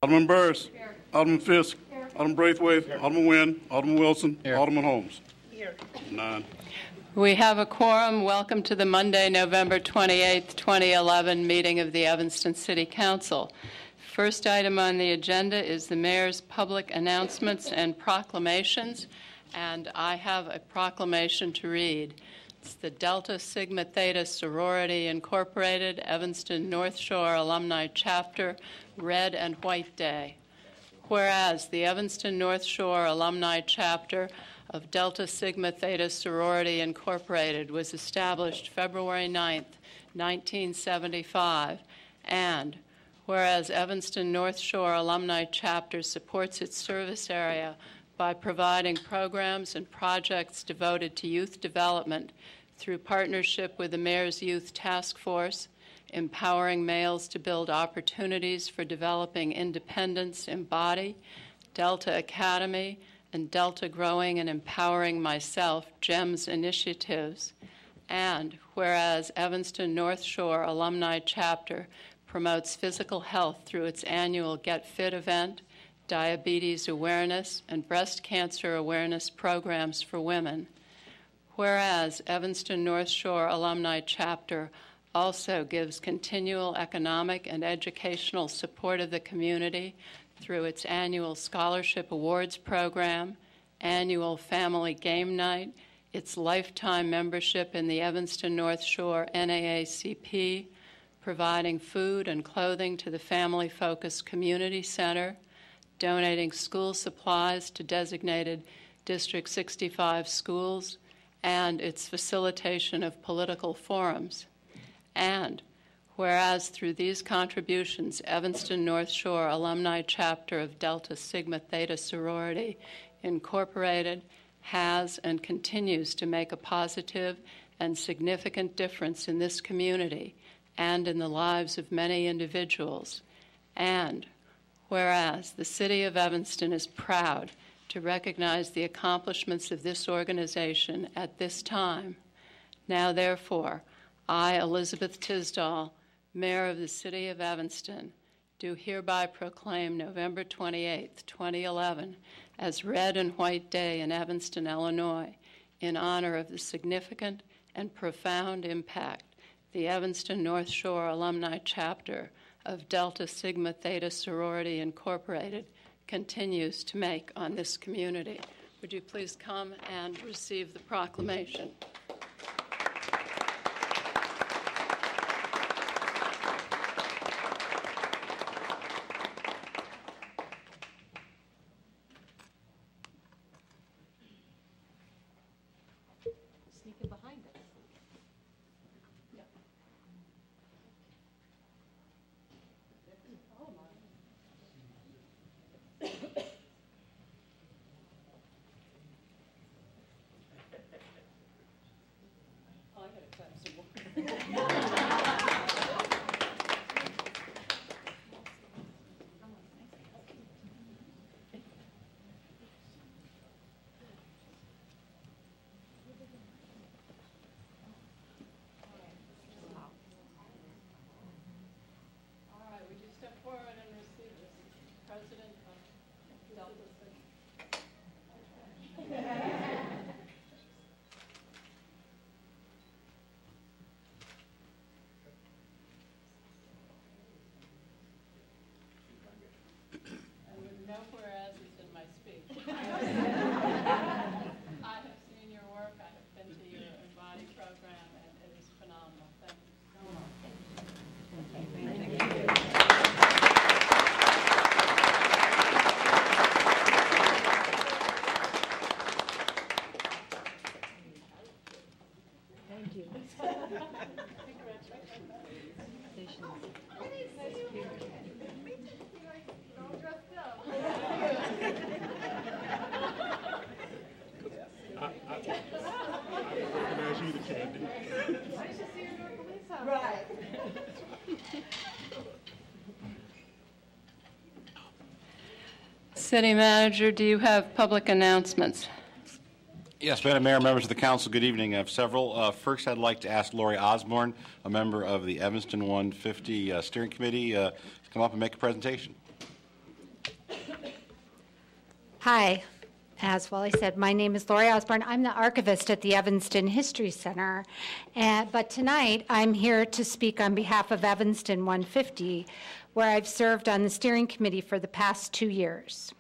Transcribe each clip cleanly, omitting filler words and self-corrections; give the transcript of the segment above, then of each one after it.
Alderman Burris. Here. Alderman Fisk. Here. Alderman Braithwaite. Here. Alderman Nguyen. Alderman Wilson. Here. Alderman Holmes. Here. 9. We have a quorum. Welcome to the Monday, November 28th, 2011 meeting of the Evanston City Council. First item on the agenda is the mayor's public announcements and proclamations, and I have a proclamation to read. It's the Delta Sigma Theta Sorority Incorporated Evanston North Shore Alumni Chapter Red and White Day. Whereas the Evanston North Shore Alumni Chapter of Delta Sigma Theta Sorority Incorporated was established February 9th, 1975, and whereas Evanston North Shore Alumni Chapter supports its service area by providing programs and projects devoted to youth development through partnership with the Mayor's Youth Task Force, empowering males to build opportunities for developing independence, Embody, Delta Academy, and Delta Growing and Empowering Myself, GEMS initiatives. And whereas Evanston North Shore Alumni Chapter promotes physical health through its annual Get Fit event, diabetes awareness, and breast cancer awareness programs for women. Whereas Evanston North Shore Alumni Chapter also gives continual economic and educational support of the community through its annual Scholarship Awards program, annual Family Game Night, its lifetime membership in the Evanston North Shore NAACP, providing food and clothing to the Family Focused Community Center, donating school supplies to designated District 65 schools, and its facilitation of political forums. And whereas through these contributions, Evanston North Shore Alumni Chapter of Delta Sigma Theta Sorority Incorporated has and continues to make a positive and significant difference in this community and in the lives of many individuals. And whereas the City of Evanston is proud to recognize the accomplishments of this organization at this time, now therefore, I, Elizabeth Tisdall, Mayor of the City of Evanston, do hereby proclaim November 28, 2011, as Red and White Day in Evanston, Illinois, in honor of the significant and profound impact the Evanston North Shore Alumni Chapter of Delta Sigma Theta Sorority Incorporated continues to make on this community. Would you please come and receive the proclamation? Sneaking behind us. No whereases in my speech. I have seen your work. I have been to your Embody program, and it is phenomenal. Thank you so much. Thank you. Thank you. Right. City Manager, do you have public announcements? Yes, Madam Mayor, members of the council, good evening. I have several. First, I'd like to ask Lori Osborne, a member of the Evanston 150 Steering Committee, to come up and make a presentation. Hi. As Wally said, my name is Lori Osborne. I'm the archivist at the Evanston History Center. But tonight, I'm here to speak on behalf of Evanston 150, where I've served on the steering committee for the past 2 years.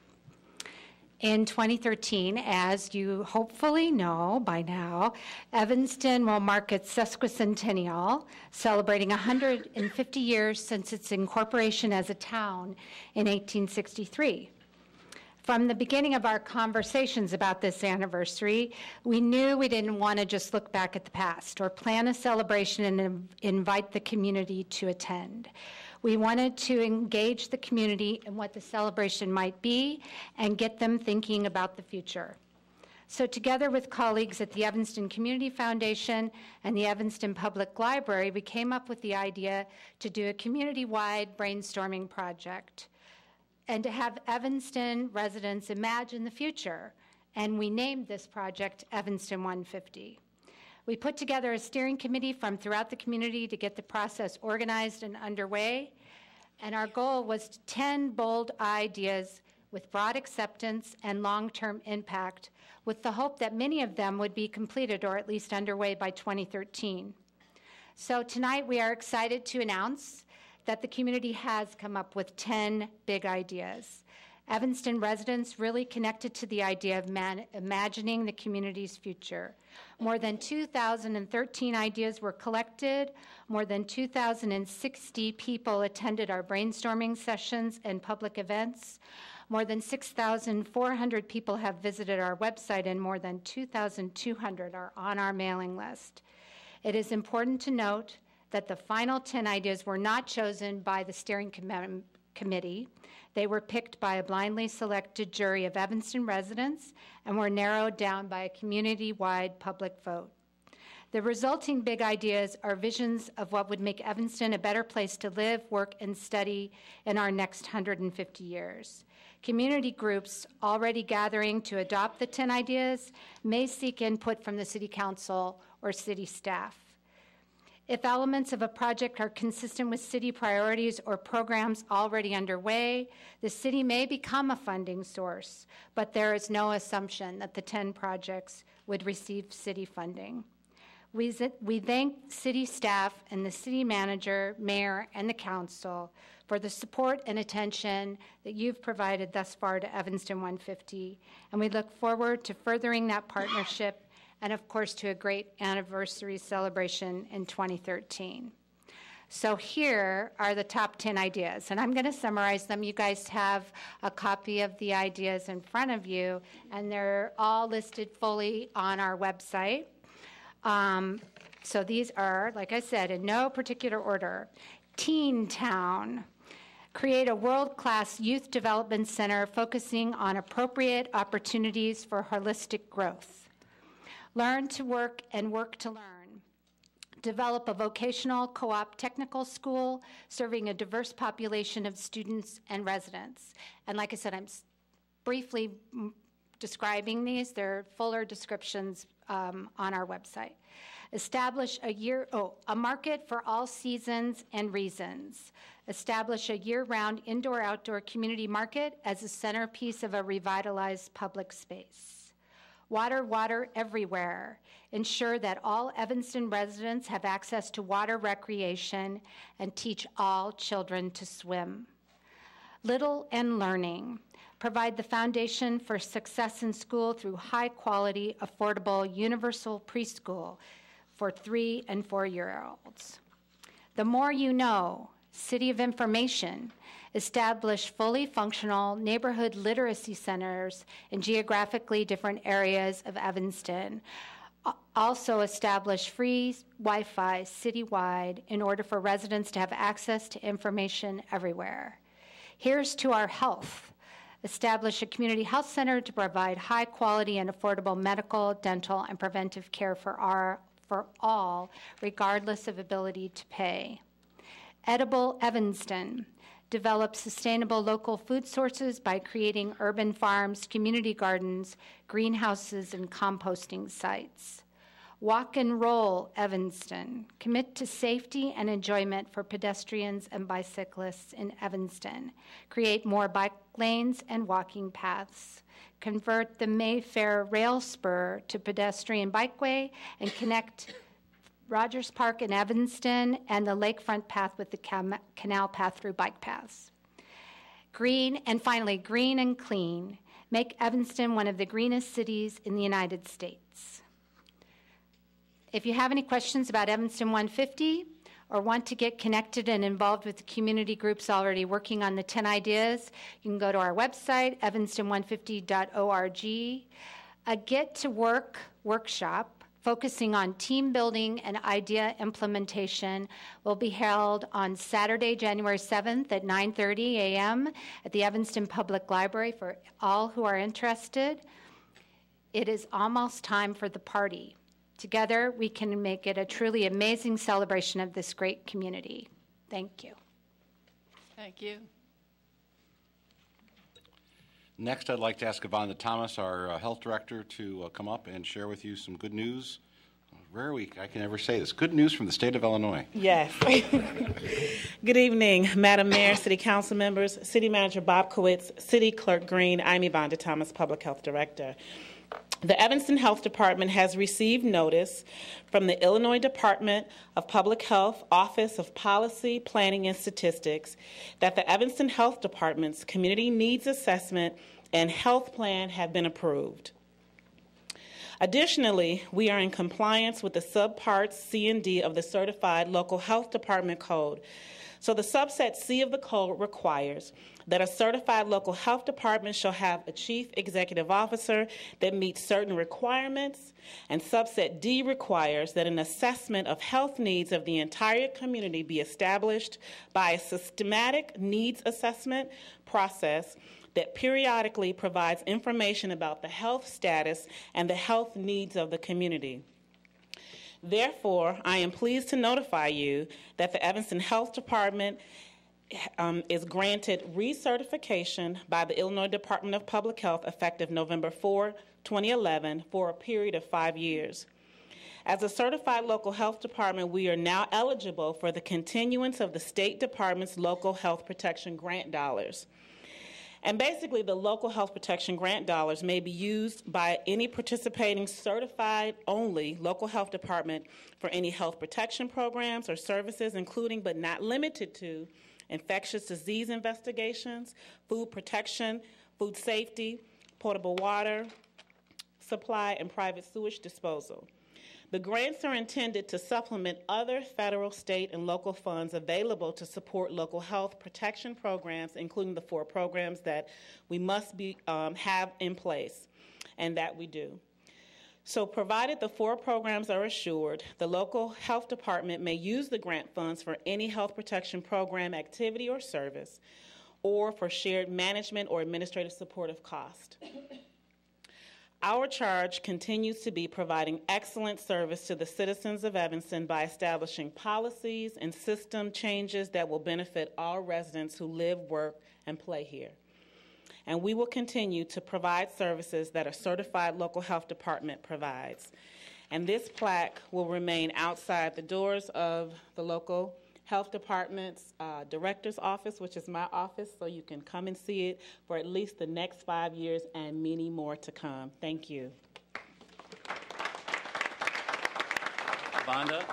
In 2013, as you hopefully know by now, Evanston will mark its sesquicentennial, celebrating 150 years since its incorporation as a town in 1863. From the beginning of our conversations about this anniversary, we knew we didn't want to just look back at the past or plan a celebration and invite the community to attend. We wanted to engage the community in what the celebration might be and get them thinking about the future. So together with colleagues at the Evanston Community Foundation and the Evanston Public Library, we came up with the idea to do a community-wide brainstorming project and to have Evanston residents imagine the future. And we named this project Evanston 150. We put together a steering committee from throughout the community to get the process organized and underway. And our goal was 10 bold ideas with broad acceptance and long-term impact, with the hope that many of them would be completed or at least underway by 2013. So tonight we are excited to announce that the community has come up with 10 big ideas. Evanston residents really connected to the idea of imagining the community's future. More than 2,013 ideas were collected. More than 2,060 people attended our brainstorming sessions and public events. More than 6,400 people have visited our website, and more than 2,200 are on our mailing list. It is important to note that the final 10 ideas were not chosen by the steering committee. They were picked by a blindly selected jury of Evanston residents and were narrowed down by a community-wide public vote. The resulting big ideas are visions of what would make Evanston a better place to live, work, and study in our next 150 years. Community groups already gathering to adopt the 10 ideas may seek input from the City Council or city staff. If elements of a project are consistent with city priorities or programs already underway, the city may become a funding source, but there is no assumption that the 10 projects would receive city funding. We thank city staff and the city manager, mayor, and the council for the support and attention that you've provided thus far to Evanston 150, and we look forward to furthering that partnership and of course to a great anniversary celebration in 2013. So here are the top 10 ideas, and I'm going to summarize them. You guys have a copy of the ideas in front of you, and they're all listed fully on our website. So these are, like I said, in no particular order. Teen Town. Create a world-class youth development center focusing on appropriate opportunities for holistic growth. Learn to work and work to learn. Develop a vocational co-op technical school serving a diverse population of students and residents. And like I said, I'm briefly describing these. There are fuller descriptions on our website. Establish a market for all seasons and reasons. Establish a year-round indoor-outdoor community market as a centerpiece of a revitalized public space. Water, water everywhere. Ensure that all Evanston residents have access to water recreation and teach all children to swim. Little and learning. Provide the foundation for success in school through high-quality, affordable, universal preschool for 3- and 4-year-olds. The more you know. City of Information. Establish fully functional neighborhood literacy centers in geographically different areas of Evanston. Also establish free Wi-Fi citywide in order for residents to have access to information everywhere. Here's to our health. Establish a community health center to provide high quality and affordable medical, dental, and preventive care for all, regardless of ability to pay. Edible Evanston. Develop sustainable local food sources by creating urban farms, community gardens, greenhouses, and composting sites. Walk and Roll Evanston. Commit to safety and enjoyment for pedestrians and bicyclists in Evanston. Create more bike lanes and walking paths. Convert the Mayfair Rail Spur to pedestrian bikeway and connect Rogers Park in Evanston and the lakefront path with the canal path through bike paths. Green, and finally, green and clean. Make Evanston one of the greenest cities in the United States. If you have any questions about Evanston 150 or want to get connected and involved with the community groups already working on the 10 ideas, you can go to our website, evanston150.org. A Get to Work workshop focusing on team building and idea implementation will be held on Saturday, January 7th at 9:30 a.m. at the Evanston Public Library for all who are interested. It is almost time for the party. Together, we can make it a truly amazing celebration of this great community. Thank you. Thank you. Next, I'd like to ask Yvonne Thomas, our health director, to come up and share with you some good news. Rare week, I can never say this. Good news from the state of Illinois. Yes. Good evening, Madam Mayor, City Council members, City Manager BOBKIEWICZ, City Clerk Green. I'm Yvonne Thomas, Public Health Director. The Evanston Health Department has received notice from the Illinois Department of Public Health Office of Policy, Planning, and Statistics that the Evanston Health Department's Community Needs Assessment and Health Plan have been approved. Additionally, we are in compliance with the subparts C and D of the Certified Local Health Department Code. So the subset C of the code requires that a certified local health department shall have a chief executive officer that meets certain requirements, and subset D requires that an assessment of health needs of the entire community be established by a systematic needs assessment process that periodically provides information about the health status and the health needs of the community. Therefore, I am pleased to notify you that the Evanston Health Department is granted recertification by the Illinois Department of Public Health effective November 4, 2011 for a period of 5 years. As a certified local health department, we are now eligible for the continuance of the State Department's local health protection grant dollars. And basically, the local health protection grant dollars may be used by any participating certified-only local health department for any health protection programs or services, including but not limited to infectious disease investigations, food protection, food safety, potable water supply, and private sewage disposal. The grants are intended to supplement other federal, state, and local funds available to support local health protection programs, including the 4 programs that we must have in place, and that we do. So provided the 4 programs are assured, the local health department may use the grant funds for any health protection program, activity, or service, or for shared management or administrative support of cost. Our charge continues to be providing excellent service to the citizens of Evanston by establishing policies and system changes that will benefit all residents who live, work, and play here. And we will continue to provide services that a certified local health department provides. And this plaque will remain outside the doors of the local health department's director's office, which is my office, so you can come and see it for at least the next 5 years and many more to come. Thank you. Vonda,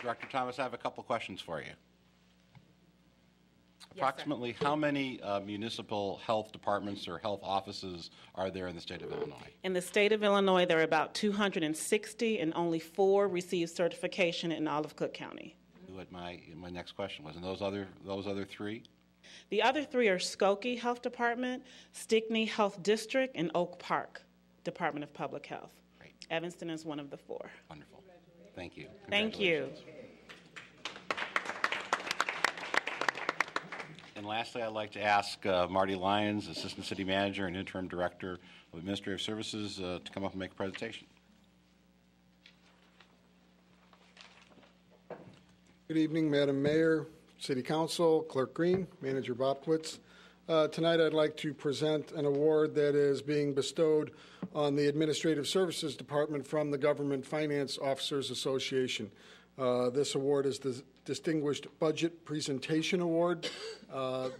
Director Thomas, I have a couple questions for you. Yes, Approximately how many municipal health departments or health offices are there in the state of Illinois? In the state of Illinois, there are about 260, and only 4 receive certification in Olive Cook County. What my next question was, and those other 3? The other 3 are Skokie Health Department, Stickney Health District, and Oak Park Department of Public Health. Great. Evanston is one of the 4. Wonderful. Thank you. Thank you. And lastly, I'd like to ask Marty Lyons, Assistant City Manager and Interim Director of Administrative Services, to come up and make a presentation. Good evening, Madam Mayor, City Council, Clerk Green, Manager BOBKIEWICZ. Tonight I'd like to present an award that is being bestowed on the Administrative Services Department from the Government Finance Officers Association. This award is the Distinguished Budget Presentation Award.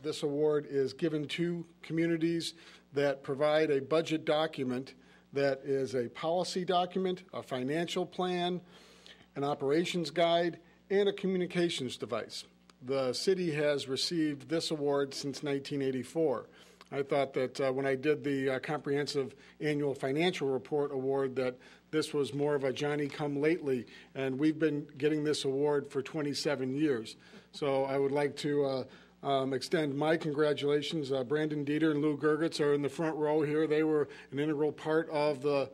This award is given to communities that provide a budget document that is a policy document, a financial plan, an operations guide, and a communications device. The city has received this award since 1984. I thought that when I did the Comprehensive Annual Financial Report Award that this was more of a Johnny-come-lately, and we've been getting this award for 27 years. So I would like to extend my congratulations. Brandon Dieter and Lou Gergitz are in the front row here. They were an integral part of the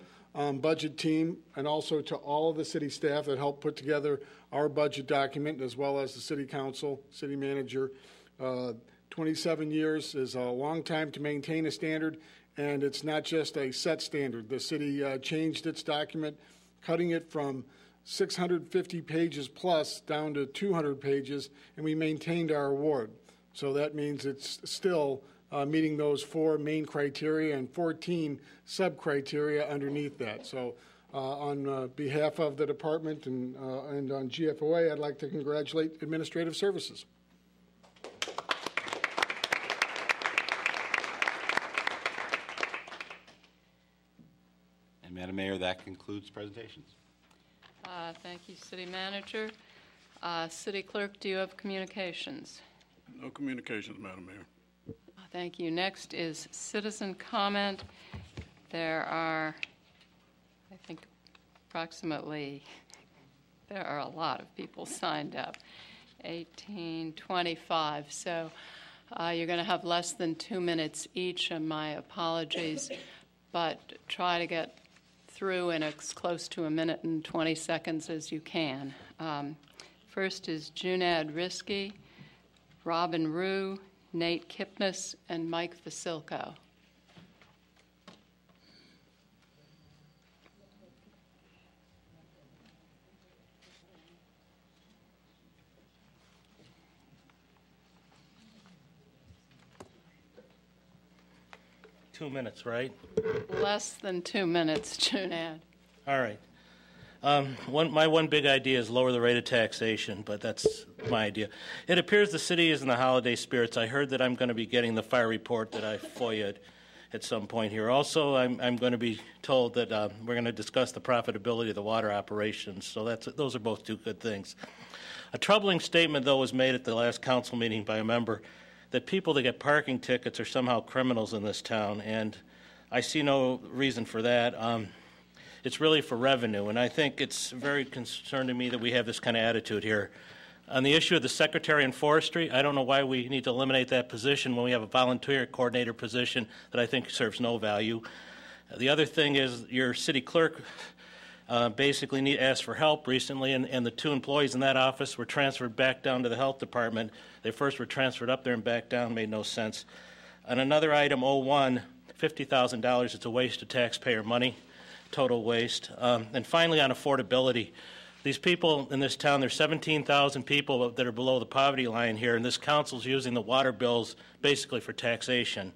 budget team, and also to all of the city staff that helped put together our budget document, as well as the city council, city manager. 27 years is a long time to maintain a standard, and it's not just a set standard. The city changed its document, cutting it from 650 pages plus down to 200 pages, and we maintained our award. So that means it's still meeting those 4 main criteria and 14 sub-criteria underneath that. So on behalf of the department and on GFOA, I'd like to congratulate Administrative Services. And Madam Mayor, that concludes presentations. Thank you, City Manager. City Clerk, do you have communications? No communications, Madam Mayor. Thank you. Next is citizen comment. There are, I think, approximately, there are a lot of people signed up, 1825. So you're going to have less than 2 minutes each, and my apologies, but try to get through in as close to 1 minute and 20 seconds as you can. First is Junad Risky, Robin Rue, Nate Kipnis, and Mike Vasilko. Two minutes, right? Less than 2 minutes, Junad. All right. My one big idea is lower the rate of taxation, but that's my idea. It appears the city is in the holiday spirits. I heard that I'm going to be getting the fire report that I FOIA'd at some point here. Also, I'm going to be told that we're going to discuss the profitability of the water operations, so those are both 2 good things. A troubling statement, though, was made at the last council meeting by a member that people that get parking tickets are somehow criminals in this town, and I see no reason for that. It's really for revenue, and I think it's very concerning to me that we have this kind of attitude here. On the issue of the Secretary in Forestry, I don't know why we need to eliminate that position when we have a volunteer coordinator position that I think serves no value. The other thing is your city clerk basically asked for help recently, and the 2 employees in that office were transferred back down to the health department. They first were transferred up there and back down, made no sense. On another item, 01, $50,000, it's a waste of taxpayer money. Total waste. And finally, on affordability, these people in this town, there's 17,000 people that are below the poverty line here, and this council's using the water bills basically for taxation.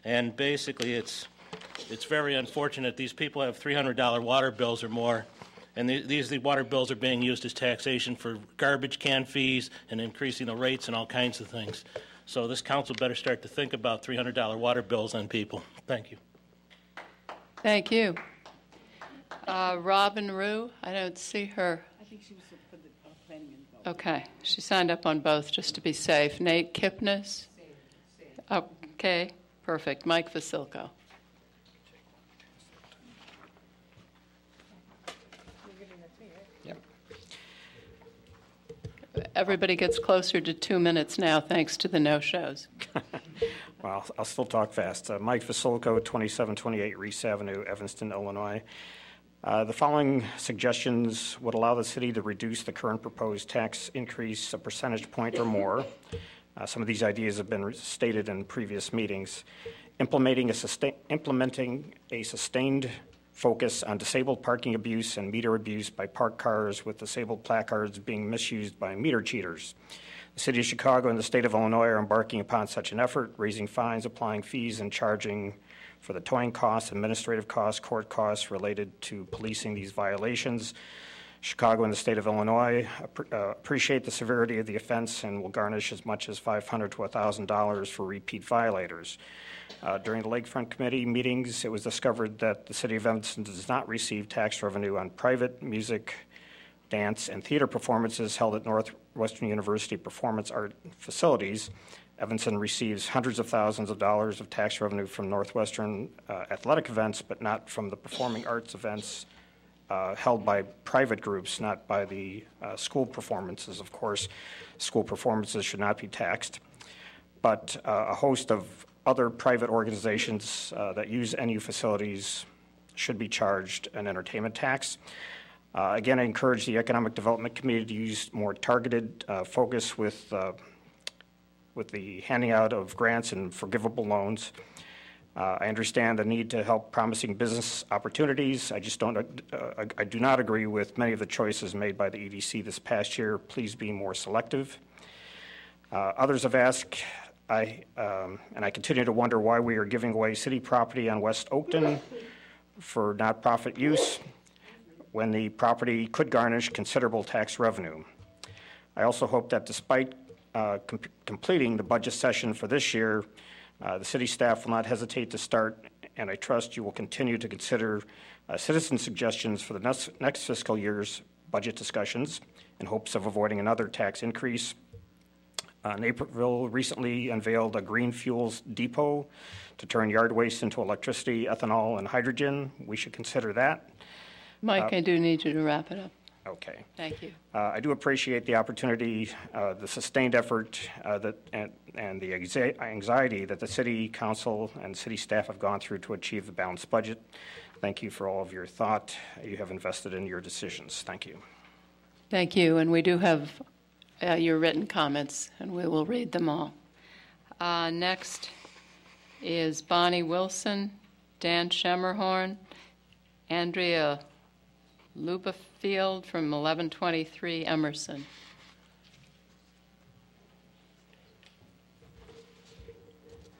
And basically, it's very unfortunate. These people have $300 water bills or more, and these water bills are being used as taxation for garbage can fees and increasing the rates and all kinds of things. So this council better start to think about $300 water bills on people. Thank you. Thank you. Robin Rue, I don't see her. I think she was for the planning and development. Okay, she signed up on both just to be safe. Nate Kipnis? Okay, perfect. Mike Vasilko. Yep. Everybody gets closer to 2 minutes now, thanks to the no-shows. Well, I'll still talk fast. Mike Vasilko, 2728 Reese Avenue, Evanston, Illinois. The following suggestions would allow the city to reduce the current proposed tax increase a percentage point or more. Some of these ideas have been stated in previous meetings. Implementing a sustained focus on disabled parking abuse and meter abuse by parked cars, with disabled placards being misused by meter cheaters. The City of Chicago and the State of Illinois are embarking upon such an effort, raising fines, applying fees, and charging for the towing costs, administrative costs, court costs related to policing these violations. Chicago and the State of Illinois appreciate the severity of the offense and will garnish as much as $500 to $1,000 for repeat violators. During the Lakefront Committee meetings, it was discovered that the City of Evanston does not receive tax revenue on private music, dance, and theater performances held at Northwestern University performance art facilities. Evanston receives hundreds of thousands of dollars of tax revenue from Northwestern athletic events, but not from the performing arts events held by private groups, not by the school performances. Of course, school performances should not be taxed, but a host of other private organizations that use NU facilities should be charged an entertainment tax. Again, I encourage the Economic Development Committee to use more targeted focus with the handing out of grants and forgivable loans. I understand the need to help promising business opportunities. I do not agree with many of the choices made by the EDC this past year. Please be more selective. Others have asked, and I continue to wonder why we are giving away city property on West Oakton for not-profit use when the property could garnish considerable tax revenue. I also hope that despite completing the budget session for this year, the city staff will not hesitate to start, and I trust you will continue to consider citizen suggestions for the next fiscal year's budget discussions in hopes of avoiding another tax increase. Naperville recently unveiled a green fuels depot to turn yard waste into electricity, ethanol, and hydrogen. We should consider that. Mike, I do need you to wrap it up. Okay. Thank you. I do appreciate the opportunity, the sustained effort, and the anxiety that the City Council and City staff have gone through to achieve the balanced budget. Thank you for all of your thought you have invested in your decisions. Thank you. Thank you, and we do have your written comments, and we will read them all. Next is Bonnie Wilson, Dan Schemmerhorn, Andrea Lubefield from 1123 Emerson.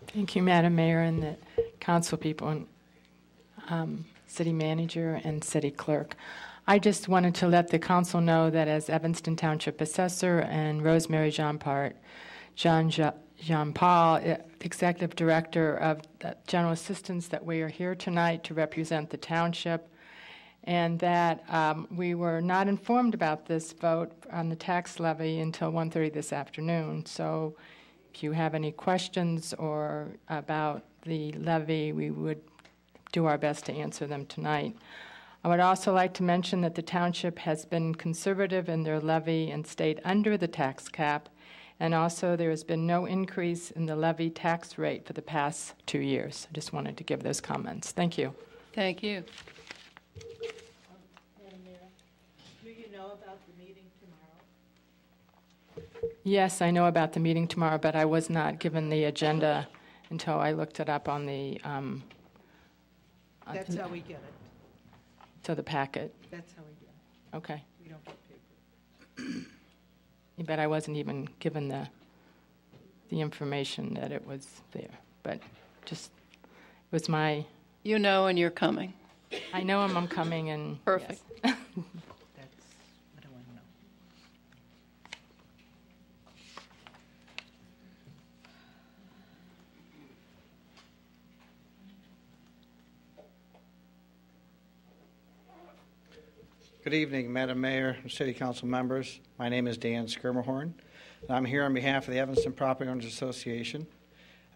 Thank you, Madam Mayor and the council people and city manager and city clerk. I just wanted to let the council know that as Evanston Township Assessor and Rosemary Jean-Paul, Executive Director of the General Assistance, that we are here tonight to represent the township, and that we were not informed about this vote on the tax levy until 1:30 this afternoon. So if you have any questions or about the levy, we would do our best to answer them tonight. I would also like to mention that the township has been conservative in their levy and stayed under the tax cap, and also there has been no increase in the levy tax rate for the past 2 years. I just wanted to give those comments. Thank you. Thank you. Madam Mayor, do you know about the meeting tomorrow? Yes, I know about the meeting tomorrow, but I was not given the agenda until I looked it up on the That's how we get it. the packet. That's how we get it. Okay. We don't get paper. But I wasn't even given the information that it was there. But just it was my. You know, and you're coming. I know I'm coming, and Perfect. Yes. That's what I want to know. Good evening, Madam Mayor and City Council members. My name is Dan Skirmerhorn, and I'm here on behalf of the Evanston Property Owners Association.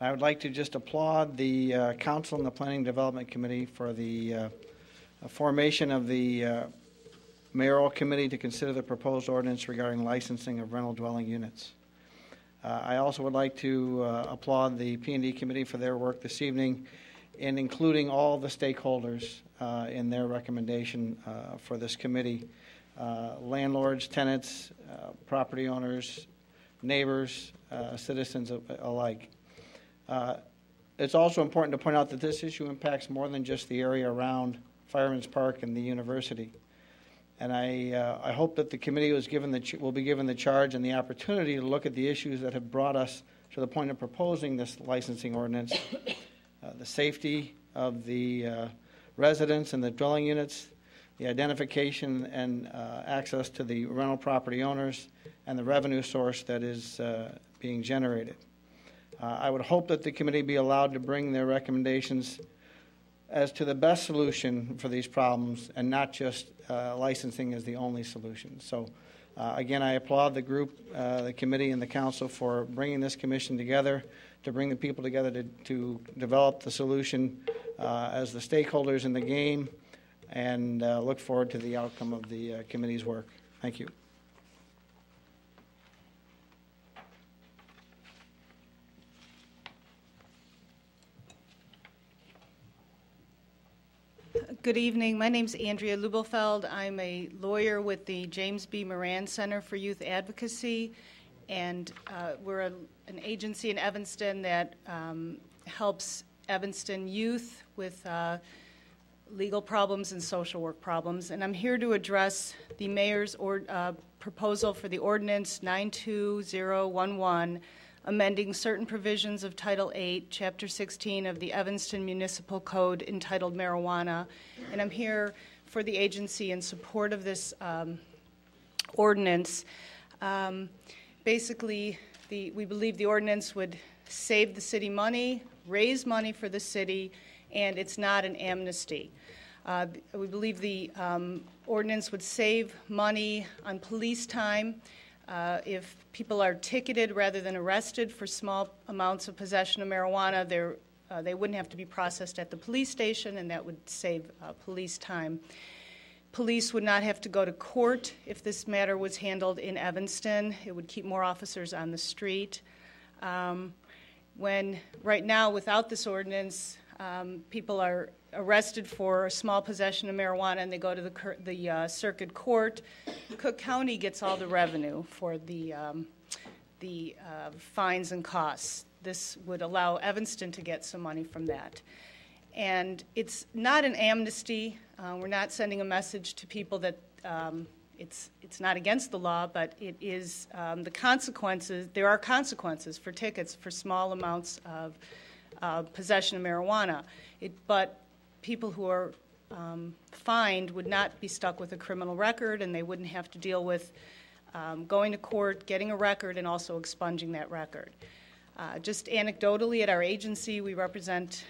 I would like to just applaud the Council and the Planning Development Committee for the formation of the mayoral committee to consider the proposed ordinance regarding licensing of rental dwelling units. I also would like to applaud the P&D Committee for their work this evening in including all the stakeholders in their recommendation for this committee, landlords, tenants, property owners, neighbors, citizens alike. It's also important to point out that this issue impacts more than just the area around Fireman's Park and the university. And I hope that the committee will be given the charge and the opportunity to look at the issues that have brought us to the point of proposing this licensing ordinance, the safety of the residents and the dwelling units, the identification and access to the rental property owners, and the revenue source that is being generated. I would hope that the committee be allowed to bring their recommendations as to the best solution for these problems and not just licensing as the only solution. So again, I applaud the group, the committee, and the council for bringing this commission together, to bring the people together to develop the solution as the stakeholders in the game, and look forward to the outcome of the committee's work. Thank you. Good evening. My name is Andrea Lubelfeld. I'm a lawyer with the James B. Moran Center for Youth Advocacy, and we're an agency in Evanston that helps Evanston youth with legal problems and social work problems. And I'm here to address the mayor's proposal for the ordinance 92011, amending certain provisions of Title 8, Chapter 16 of the Evanston Municipal Code entitled Marijuana. And I'm here for the agency in support of this ordinance. Basically, we believe the ordinance would save the city money, raise money for the city, and it's not an amnesty. We believe the ordinance would save money on police time. If people are ticketed rather than arrested for small amounts of possession of marijuana, they wouldn't have to be processed at the police station, and that would save police time. Police would not have to go to court if this matter was handled in Evanston. It would keep more officers on the street. When right now, without this ordinance, people are arrested for a small possession of marijuana and they go to the circuit court. Cook County gets all the revenue for the fines and costs. This would allow Evanston to get some money from that. And it's not an amnesty. We're not sending a message to people that it's not against the law, but it is the consequences. There are consequences for tickets for small amounts of possession of marijuana. But people who are fined would not be stuck with a criminal record, and they wouldn't have to deal with going to court, getting a record, and also expunging that record. Just anecdotally, at our agency, we represent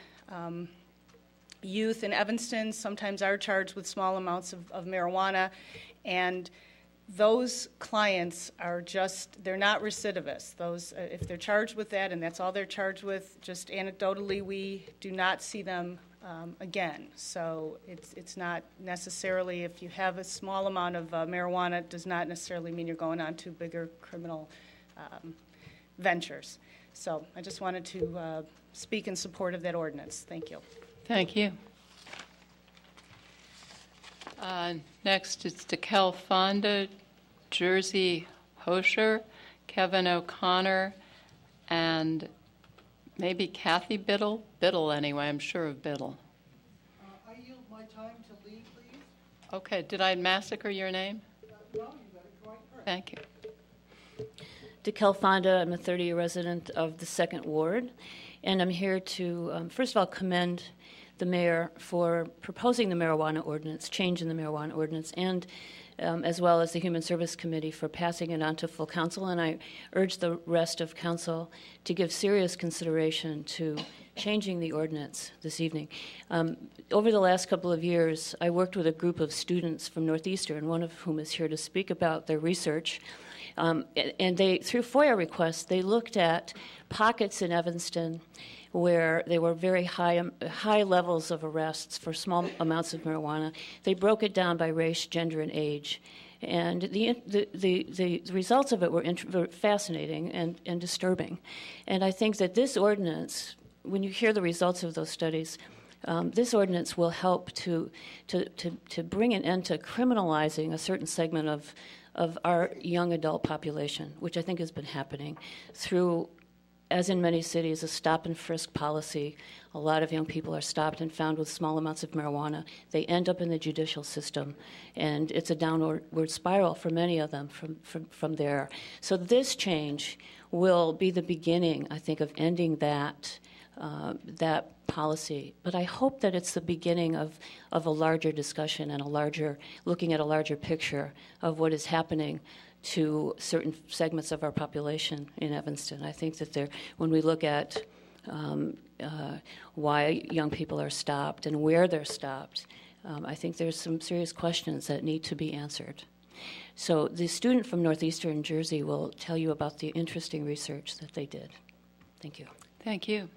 youth in Evanston, sometimes are charged with small amounts of marijuana, and those clients are they're not recidivists. If they're charged with that and that's all they're charged with, just anecdotally, we do not see them again. So it's not necessarily, if you have a small amount of marijuana, it does not necessarily mean you're going on to bigger criminal ventures. So I just wanted to speak in support of that ordinance. Thank you. Thank you. Next, it's DeKel Fonda, Jersey Hosher, Kevin O'Connor, and maybe Kathy Biddle. Biddle, anyway. I'm sure of Biddle. I yield my time to lead, please. Okay. Did I massacre your name? No, you got it quite correct. Thank you. DeKel Fonda. I'm a 30-year resident of the 2nd Ward, and I'm here to, first of all, commend the mayor for proposing the marijuana ordinance, change in the marijuana ordinance, and as well as the Human Service Committee for passing it on to full council. And I urge the rest of council to give serious consideration to changing the ordinance this evening. Over the last couple of years, I worked with a group of students from Northeastern, one of whom is here to speak about their research. And they, through FOIA requests, they looked at pockets in Evanston where there were very high levels of arrests for small amounts of marijuana. They broke it down by race, gender, and age. And the results of it were fascinating and disturbing. And I think that this ordinance, when you hear the results of those studies, this ordinance will help to bring an end to criminalizing a certain segment of our young adult population, which I think has been happening through as in many cities, a stop and frisk policy. A lot of young people are stopped and found with small amounts of marijuana. They end up in the judicial system, and it's a downward spiral for many of them from there. So this change will be the beginning, I think, of ending that policy. But I hope that it's the beginning of a larger discussion and looking at a larger picture of what is happening to certain segments of our population in Evanston. I think that when we look at why young people are stopped and where they're stopped, I think there's some serious questions that need to be answered. So the student from Northeastern Jersey will tell you about the interesting research that they did. Thank you. Thank you.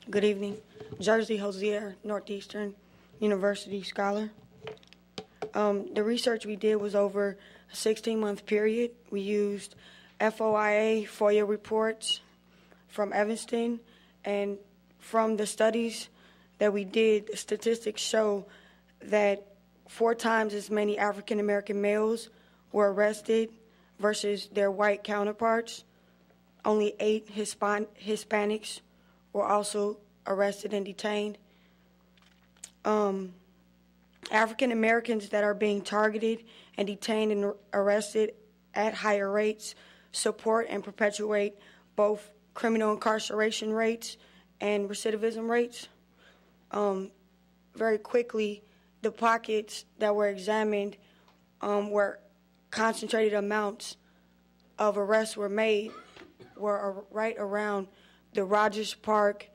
Good evening. Jersey Hosier, Northeastern University scholar. The research we did was over a 16-month period. We used FOIA FOIA reports from Evanston, and from the studies that we did, the statistics show that 4 times as many African American males were arrested versus their white counterparts. Only 8 Hispanics were also arrested and detained. African Americans that are being targeted and detained and arrested at higher rates support and perpetuate both criminal incarceration rates and recidivism rates. Very quickly, the pockets that were examined where concentrated amounts of arrests were made were right around the Rogers Park,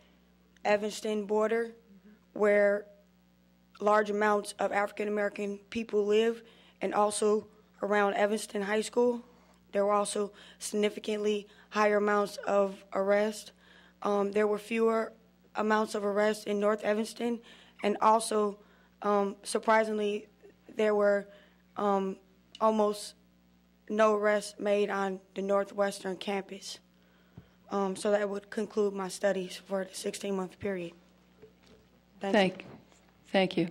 Evanston border, where large amounts of African American people live, and also around Evanston High School. There were also significantly higher amounts of arrests. There were fewer amounts of arrests in North Evanston, and also, surprisingly, there were almost no arrests made on the Northwestern campus. So that would conclude my studies for the 16-month period. Thank you. Thank you.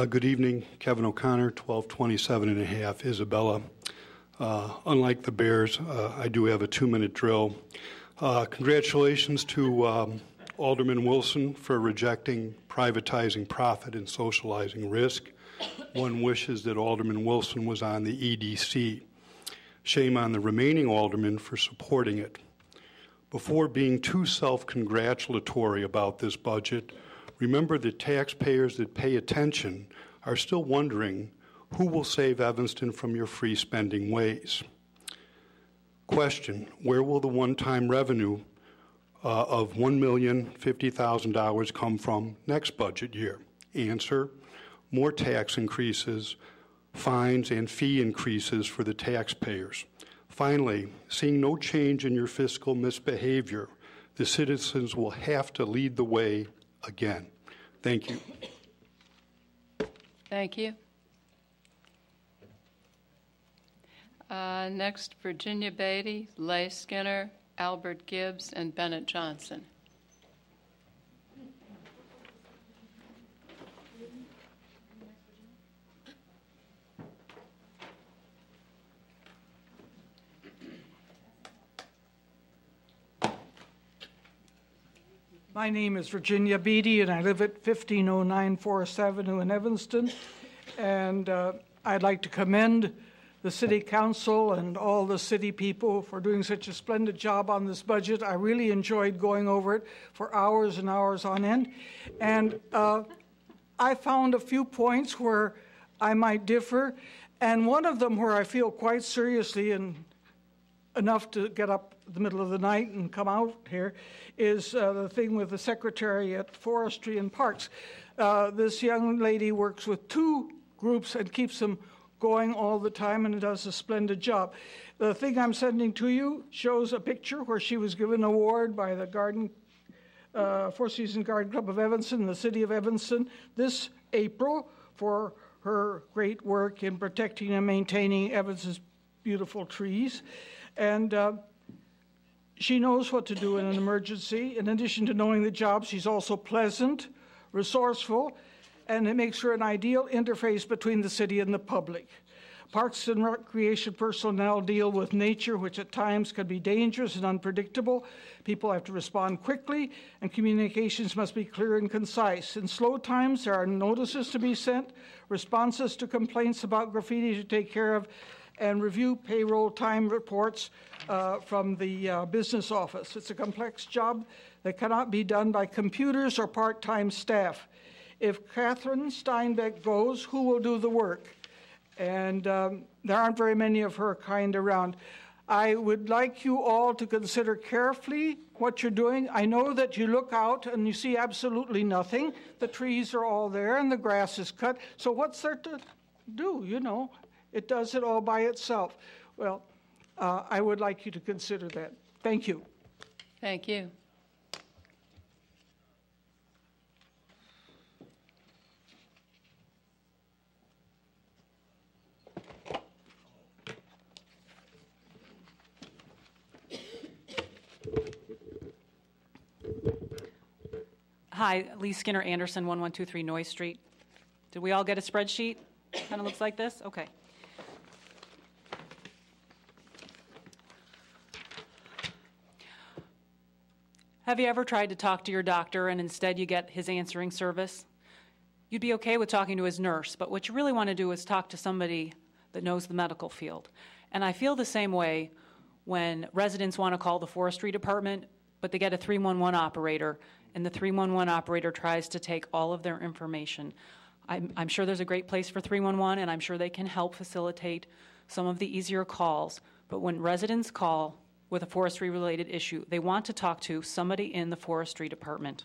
Good evening, Kevin O'Connor, 1227 and a half, Isabella. Unlike the Bears, I do have a 2-minute drill. Congratulations to Alderman Wilson for rejecting privatizing profit and socializing risk. One wishes that Alderman Wilson was on the EDC. Shame on the remaining aldermen for supporting it. Before being too self-congratulatory about this budget, remember that taxpayers that pay attention are still wondering who will save Evanston from your free spending ways. Question, where will the one-time revenue of $1,050,000 come from next budget year? Answer, more tax increases, fines, and fee increases for the taxpayers. Finally, seeing no change in your fiscal misbehavior, the citizens will have to lead the way again. Thank you. Thank you. Next, Virginia Beatty, Leigh Skinner, Albert Gibbs, and Bennett Johnson. My name is Virginia Beatty, and I live at 1509 Forest Avenue in Evanston. And I'd like to commend the City Council and all the city people for doing such a splendid job on this budget. I really enjoyed going over it for hours and hours on end. And I found a few points where I might differ, and one of them where I feel quite seriously and enough to get up in the middle of the night and come out here is the thing with the Secretary at Forestry and Parks. This young lady works with 2 groups and keeps them going all the time, and does a splendid job. The thing I'm sending to you shows a picture where she was given an award by the Four Seasons Garden Club of Evanston, the city of Evanston, this April for her great work in protecting and maintaining Evanston's beautiful trees. And she knows what to do in an emergency. In addition to knowing the job, she's also pleasant, resourceful, and it makes her an ideal interface between the city and the public. Parks and Recreation personnel deal with nature, which at times can be dangerous and unpredictable. People have to respond quickly, and communications must be clear and concise. In slow times, there are notices to be sent, responses to complaints about graffiti to take care of, and review payroll time reports from the business office. It's a complex job that cannot be done by computers or part-time staff. If Catherine Steinbeck goes, who will do the work? And there aren't very many of her kind around. I would like you all to consider carefully what you're doing. I know that you look out and you see absolutely nothing. The trees are all there and the grass is cut. So what's there to do, you know? It does it all by itself. Well, I would like you to consider that. Thank you. Thank you. Hi, Lee Skinner Anderson, 1123 Noyes Street. Did we all get a spreadsheet? Kind of looks like this? Okay. Have you ever tried to talk to your doctor and instead you get his answering service? You'd be okay with talking to his nurse, but what you really want to do is talk to somebody that knows the medical field. And I feel the same way when residents want to call the forestry department, but they get a 311 operator, and the 311 operator tries to take all of their information. I'm sure there's a great place for 311, and I'm sure they can help facilitate some of the easier calls. But when residents call with a forestry-related issue, they want to talk to somebody in the forestry department.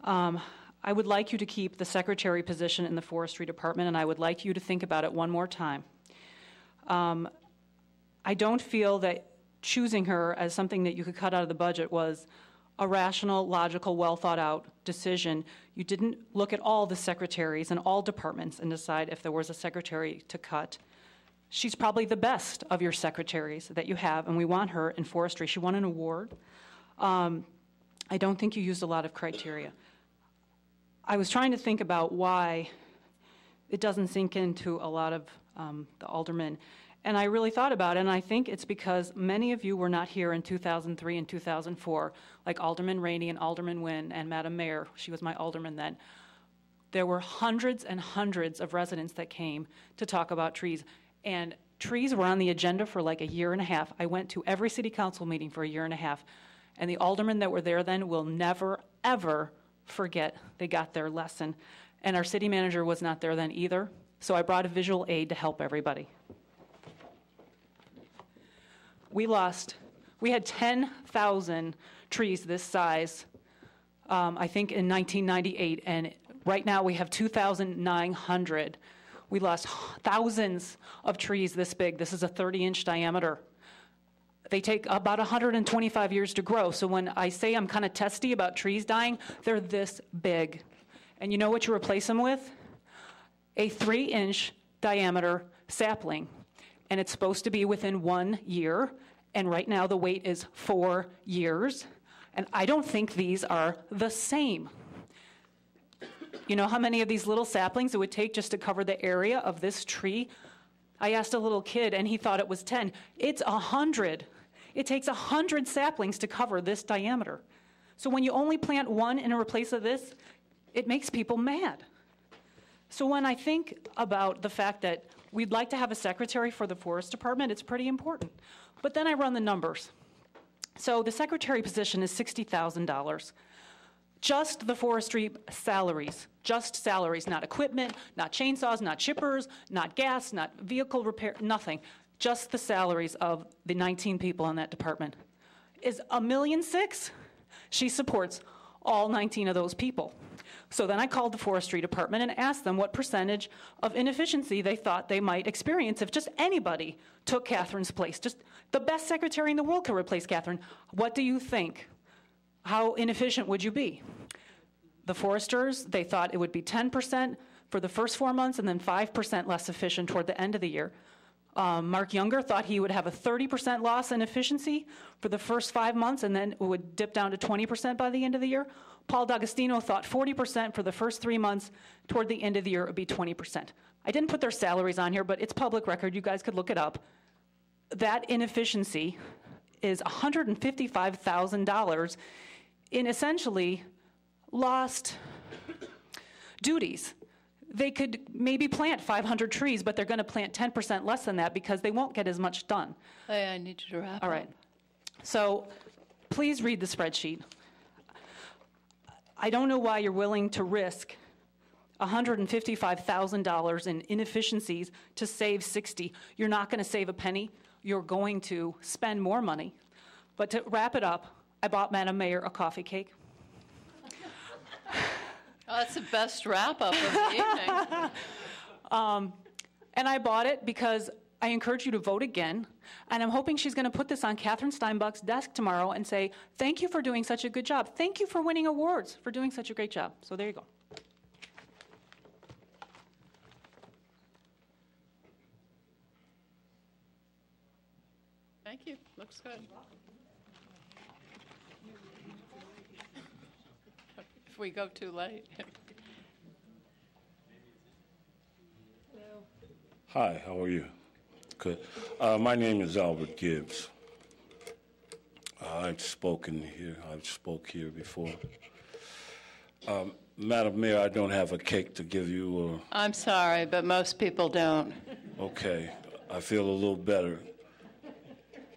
I would like you to keep the secretary position in the forestry department, and I would like you to think about it one more time. I don't feel that choosing her as something that you could cut out of the budget was a rational, logical, well-thought-out decision. You didn't look at all the secretaries and all departments and decide if there was a secretary to cut. She's probably the best of your secretaries that you have, and we want her in forestry. She won an award. I don't think you used a lot of criteria. I was trying to think about why it doesn't sink into a lot of the aldermen. And I really thought about it, and I think it's because many of you were not here in 2003 and 2004, like Alderman Rainey and Alderman Nguyen and Madam Mayor. She was my alderman then. There were hundreds and hundreds of residents that came to talk about trees, and trees were on the agenda for like a year and a half. I went to every city council meeting for a year and a half, and the aldermen that were there then will never, ever forget they got their lesson. And our city manager was not there then either, so I brought a visual aid to help everybody. We had 10,000 trees this size, I think in 1998, and right now we have 2,900. We lost thousands of trees this big. This is a 30-inch diameter. They take about 125 years to grow, so when I say I'm kind of testy about trees dying, they're this big. And you know what you replace them with? A 3-inch diameter sapling. And it's supposed to be within 1 year, and right now the wait is 4 years, and I don't think these are the same. You know how many of these little saplings it would take just to cover the area of this tree? I asked a little kid, and he thought it was 10. It's 100. It takes 100 saplings to cover this diameter. So when you only plant one in a place of this, it makes people mad. So when I think about the fact that we'd like to have a secretary for the forest department, it's pretty important. But then I run the numbers. So the secretary position is $60,000. Just the forestry salaries, just salaries, not equipment, not chainsaws, not chippers, not gas, not vehicle repair, nothing. Just the salaries of the 19 people in that department is $1.6 million. She supports all 19 of those people. So then I called the forestry department and asked them what percentage of inefficiency they thought they might experience if just anybody took Catherine's place. Just the best secretary in the world could replace Catherine. What do you think? How inefficient would you be? The foresters, they thought it would be 10% for the first 4 months and then 5% less efficient toward the end of the year. Mark Younger thought he would have a 30% loss in efficiency for the first 5 months, and then it would dip down to 20% by the end of the year. Paul D'Agostino thought 40% for the first 3 months. Toward the end of the year, it would be 20%. I didn't put their salaries on here, but it's public record. You guys could look it up. That inefficiency is $155,000 in essentially lost duties. They could maybe plant 500 trees, but they're going to plant 10% less than that because they won't get as much done. Hey, I need you to wrap All up. right. So please read the spreadsheet. I don't know why you're willing to risk $155,000 in inefficiencies to save 60. You're not going to save a penny. You're going to spend more money. But to wrap it up, I bought Madam Mayor a coffee cake. Oh, that's the best wrap-up of the evening. And I bought it because I encourage you to vote again. And I'm hoping she's going to put this on Catherine Steinbach's desk tomorrow and say, thank you for doing such a good job. Thank you for winning awards for doing such a great job. So there you go. Thank you. Looks good. If we go too late. Hi, how are you? Good. My name is Albert Gibbs. I've spoken here. I've spoke here before. Madam Mayor, I don't have a cake to give you. I'm sorry, but most people don't. Okay, I feel a little better.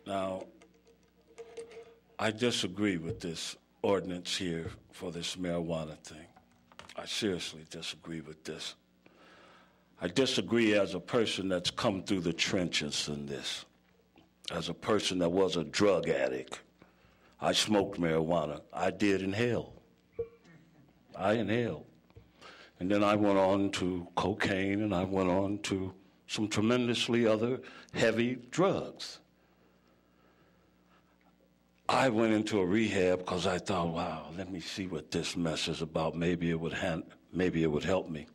Now, I disagree with this ordinance here for this marijuana thing. I seriously disagree with this. I disagree as a person that's come through the trenches in this, as a person that was a drug addict. I smoked marijuana. I did inhale. I inhaled. And then I went on to cocaine, and I went on to some tremendously other heavy drugs. I went into a rehab because I thought, wow, let me see what this mess is about. Maybe it would help me.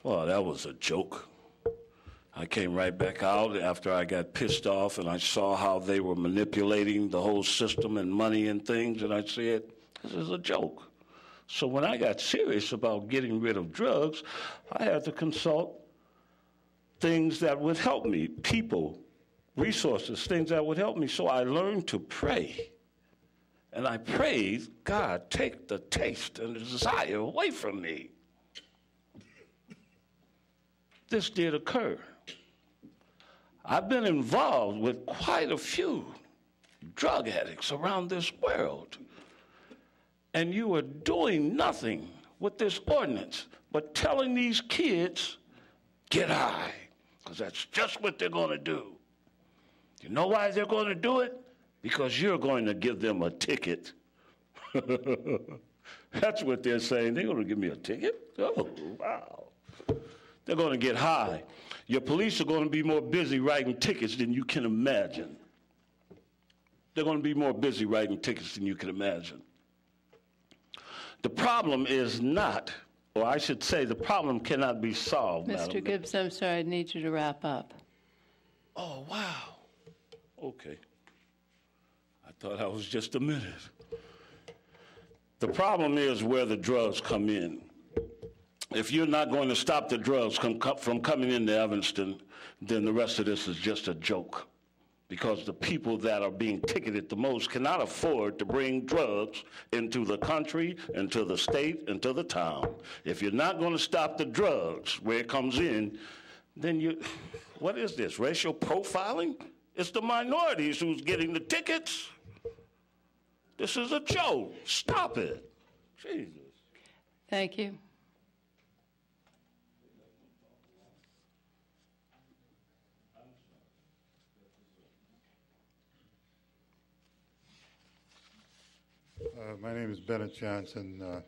Well, that was a joke. I came right back out after I got pissed off and I saw how they were manipulating the whole system and money and things, and I said, this is a joke. So when I got serious about getting rid of drugs, I had to consult things that would help me, people, resources, things that would help me. So I learned to pray. And I prayed, God, take the taste and the desire away from me. This did occur. I've been involved with quite a few drug addicts around this world. And you are doing nothing with this ordinance but telling these kids, get high, because that's just what they're going to do. You know why they're going to do it? Because you're going to give them a ticket. That's what they're saying. They're going to give me a ticket? Oh, wow. They're going to get high. Your police are going to be more busy writing tickets than you can imagine. They're going to be more busy writing tickets than you can imagine. The problem is not, or I should say, the problem cannot be solved, Madam Mr. Gibbs, I'm sorry, I need you to wrap up. Oh, wow. Okay. I thought I was just a minute. The problem is where the drugs come in. If you're not going to stop the drugs from coming into Evanston, then the rest of this is just a joke. Because the people that are being ticketed the most cannot afford to bring drugs into the country, into the state, into the town. If you're not going to stop the drugs where it comes in, then what is this, racial profiling? It's the minorities who's getting the tickets. This is a joke. Stop it. Jesus. Thank you. My name is Bennett Johnson.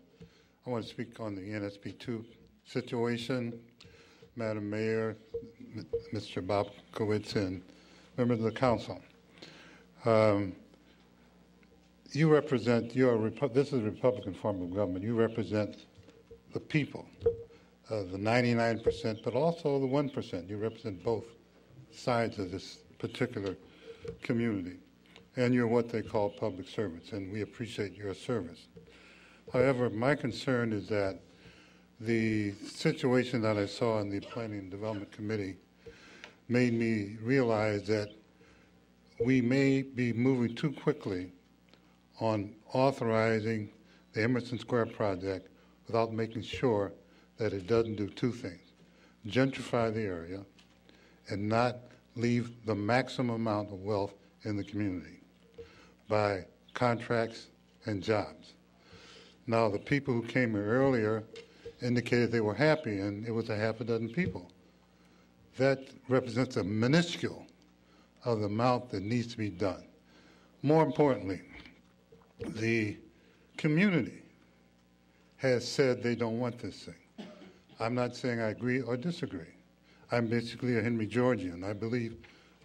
I want to speak on the NSP2 situation. Madam Mayor, Mr. BOBKIEWICZ, and members of the council. You represent, this is a Republican form of government. You represent the people, the 99%, but also the 1%. You represent both sides of this particular community. And you're what they call public servants, and we appreciate your service. However, my concern is that the situation that I saw in the Planning and Development Committee made me realize that we may be moving too quickly on authorizing the Emerson Square project without making sure that it doesn't do two things: gentrify the area and not leave the maximum amount of wealth in the community by contracts and jobs. Now, the people who came here earlier indicated they were happy, and it was a half a dozen people. That represents a minuscule of the amount that needs to be done. More importantly, the community has said they don't want this thing. I'm not saying I agree or disagree. I'm basically a Henry Georgian. I believe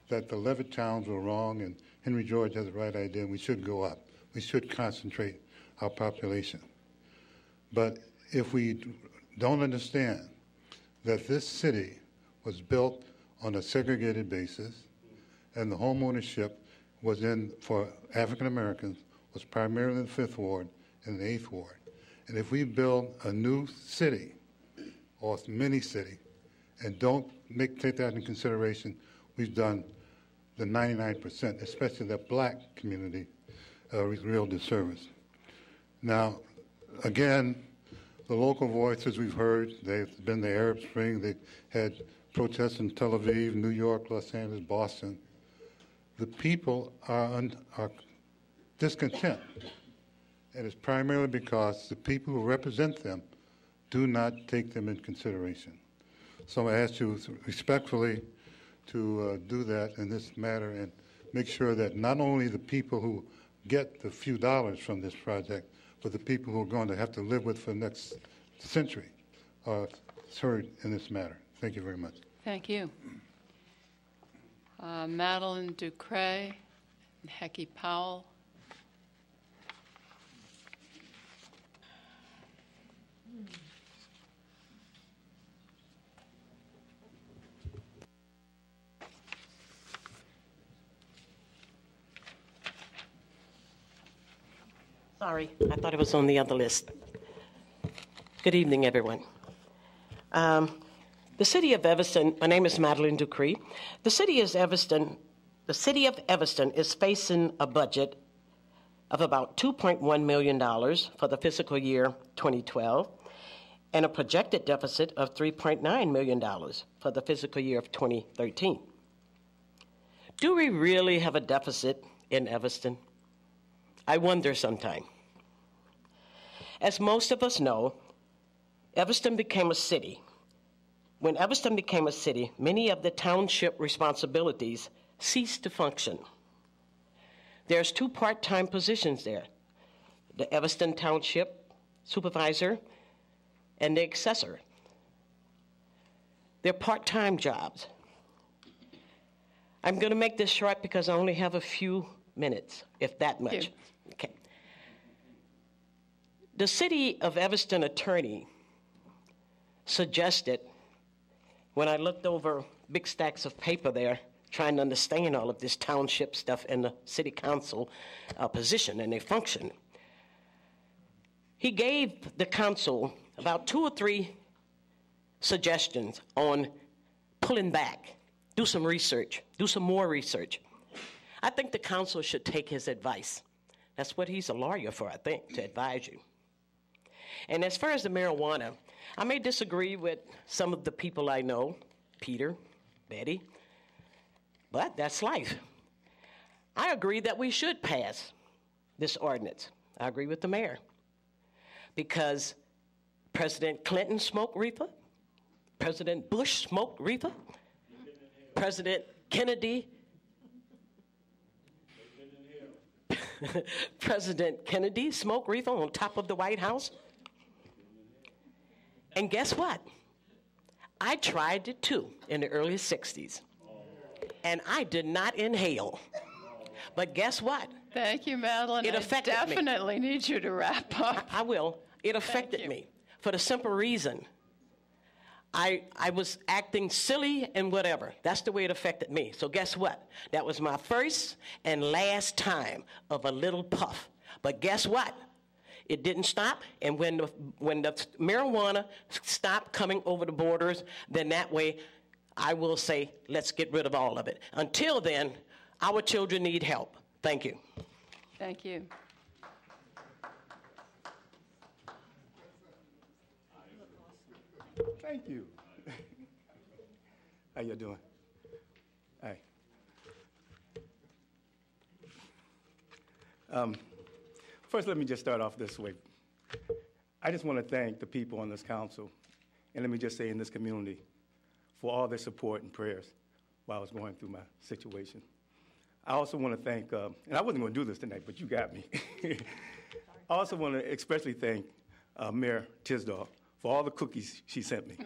that the Levitt towns were wrong and Henry George has the right idea and we should go up. We should concentrate our population. But if we don't understand that this city was built on a segregated basis and the home ownership was for African Americans, was primarily in the 5th Ward and the 8th Ward. And if we build a new city or mini city and don't take that into consideration, we've done the 99%, especially the black community, a real disservice. Now, again, the local voices we've heard, they've been the Arab Spring, they had protests in Tel Aviv, New York, Los Angeles, Boston. The people are discontent, and it's primarily because the people who represent them do not take them in consideration. So I ask you respectfully to do that in this matter and make sure that not only the people who get the few dollars from this project, but the people who are going to have to live with for the next century are heard in this matter. Thank you very much. Thank you. Madeline Ducray and Hecky Powell. Sorry, I thought it was on the other list. Good evening, everyone. The city of Evanston, my name is Madeline Ducree. The city of Evanston is facing a budget of about $2.1 million for the fiscal year 2012 and a projected deficit of $3.9 million for the fiscal year of 2013. Do we really have a deficit in Evanston? I wonder sometime. As most of us know, Evanston became a city. When Evanston became a city, many of the township responsibilities ceased to function. There's 2 part-time positions there, the Evanston Township Supervisor and the Assessor. They're part-time jobs. I'm going to make this short because I only have a few minutes, if that much. Okay. The city of Evanston attorney suggested, when I looked over big stacks of paper there, trying to understand all of this township stuff and the city council position and their function, he gave the council about 2 or 3 suggestions on pulling back, do some research, do some more research. I think the council should take his advice. That's what he's a lawyer for, I think, to advise you. And as far as the marijuana, I may disagree with some of the people I know, Peter, Betty, but that's life. I agree that we should pass this ordinance. I agree with the mayor. Because President Clinton smoked reefer, President Bush smoked reefer, President Kennedy, President Kennedy smoked reefer on top of the White House. And guess what? I tried it too in the early 60s. And I did not inhale. But guess what? Thank you, Madeline. It affected I definitely need you to wrap up. I will. It affected me for the simple reason I was acting silly and whatever. That's the way it affected me. So guess what? That was my first and last time of a little puff. But guess what? It didn't stop, and when the marijuana stopped coming over the borders, then that way I will say, let's get rid of all of it. Until then, our children need help. Thank you. Thank you. Thank you. How you doing? Hi. First, let me just start off this way. I just want to thank the people on this council, and let me just say in this community, for all their support and prayers while I was going through my situation. I also want to thank, and I wasn't going to do this tonight, but you got me. I also want to especially thank Mayor Tisdall for all the cookies she sent me.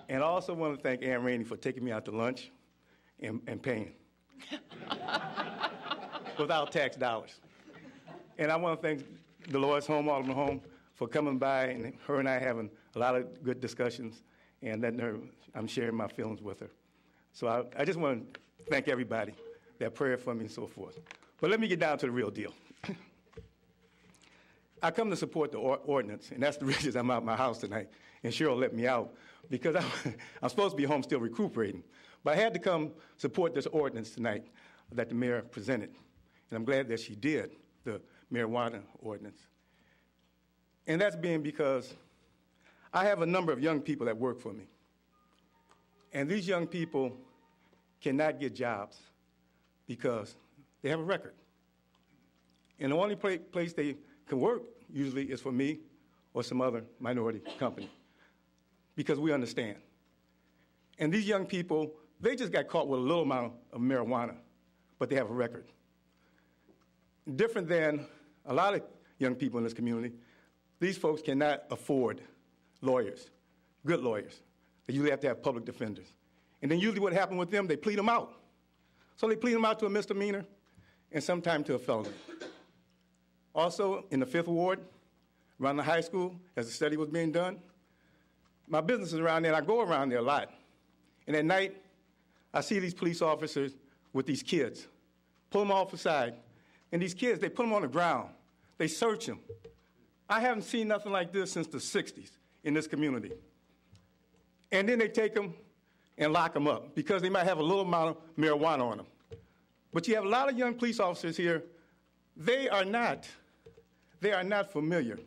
And I also want to thank Ann Rainey for taking me out to lunch and paying without tax dollars. And I want to thank Dolores Alderman Home, for coming by, and her and I having a lot of good discussions, and letting her, I'm sharing my feelings with her. So I just want to thank everybody that prayed for me and so forth. But let me get down to the real deal. I come to support the ordinance, and that's the reason I'm out of my house tonight, and Cheryl let me out, because I'm supposed to be home still recuperating. But I had to come support this ordinance tonight that the mayor presented, and I'm glad that she did, the marijuana ordinance. And that's being because I have a number of young people that work for me. And these young people cannot get jobs because they have a record. And the only place they can work usually is for me or some other minority company, because we understand. And these young people, they just got caught with a little amount of marijuana, but they have a record. Different than a lot of young people in this community, these folks cannot afford lawyers, good lawyers. They usually have to have public defenders. And then usually what happens with them, they plead them out. So they plead them out to a misdemeanor and sometimes to a felony. Also, in the 5th Ward, around the high school, as the study was being done, my business is around there, and I go around there a lot. And at night, I see these police officers with these kids, pull them off the side. And these kids, they put them on the ground. They search them. I haven't seen nothing like this since the 60s in this community. And then they take them and lock them up because they might have a little amount of marijuana on them. But you have a lot of young police officers here. They are not familiar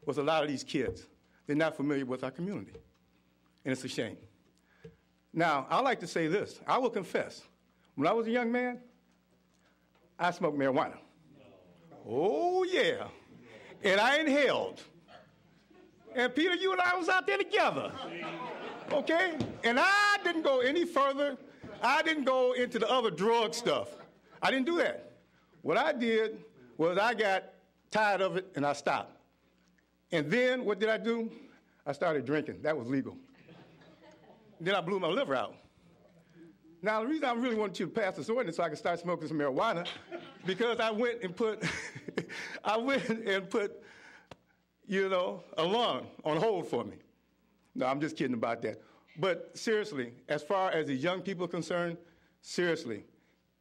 with a lot of these kids. They're not familiar with our community. And it's a shame. Now, I like to say this. I will confess. When I was a young man, I smoked marijuana. Oh, yeah. And I inhaled. And Peter, you and I was out there together. Okay? And I didn't go any further. I didn't go into the other drug stuff. I didn't do that. What I did was I got tired of it and I stopped. And then what did I do? I started drinking. That was legal. Then I blew my liver out. Now, the reason I really wanted you to pass this ordinance so I could start smoking some marijuana, because I went and put, a lung on hold for me. No, I'm just kidding about that. But seriously, as far as the young people are concerned, seriously,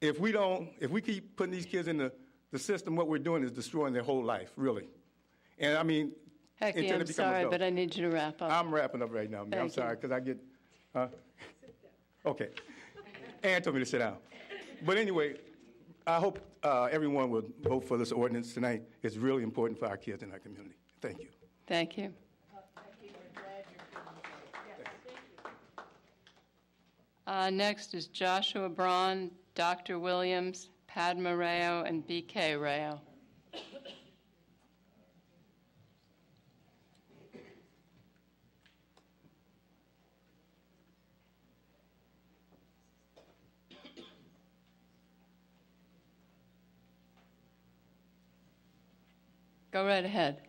if we keep putting these kids in the system, what we're doing is destroying their whole life, really. And I mean, Hecky, I'm sorry, but I need you to wrap up. I'm wrapping up right now, man. I'm sorry, because I get, okay. Ann told me to sit down. But anyway, I hope everyone will vote for this ordinance tonight. It's really important for our kids in our community. Thank you. Thank you. Next is Joshua Braun, Dr. Williams, Padma Rao, and BK Rao. Go right ahead.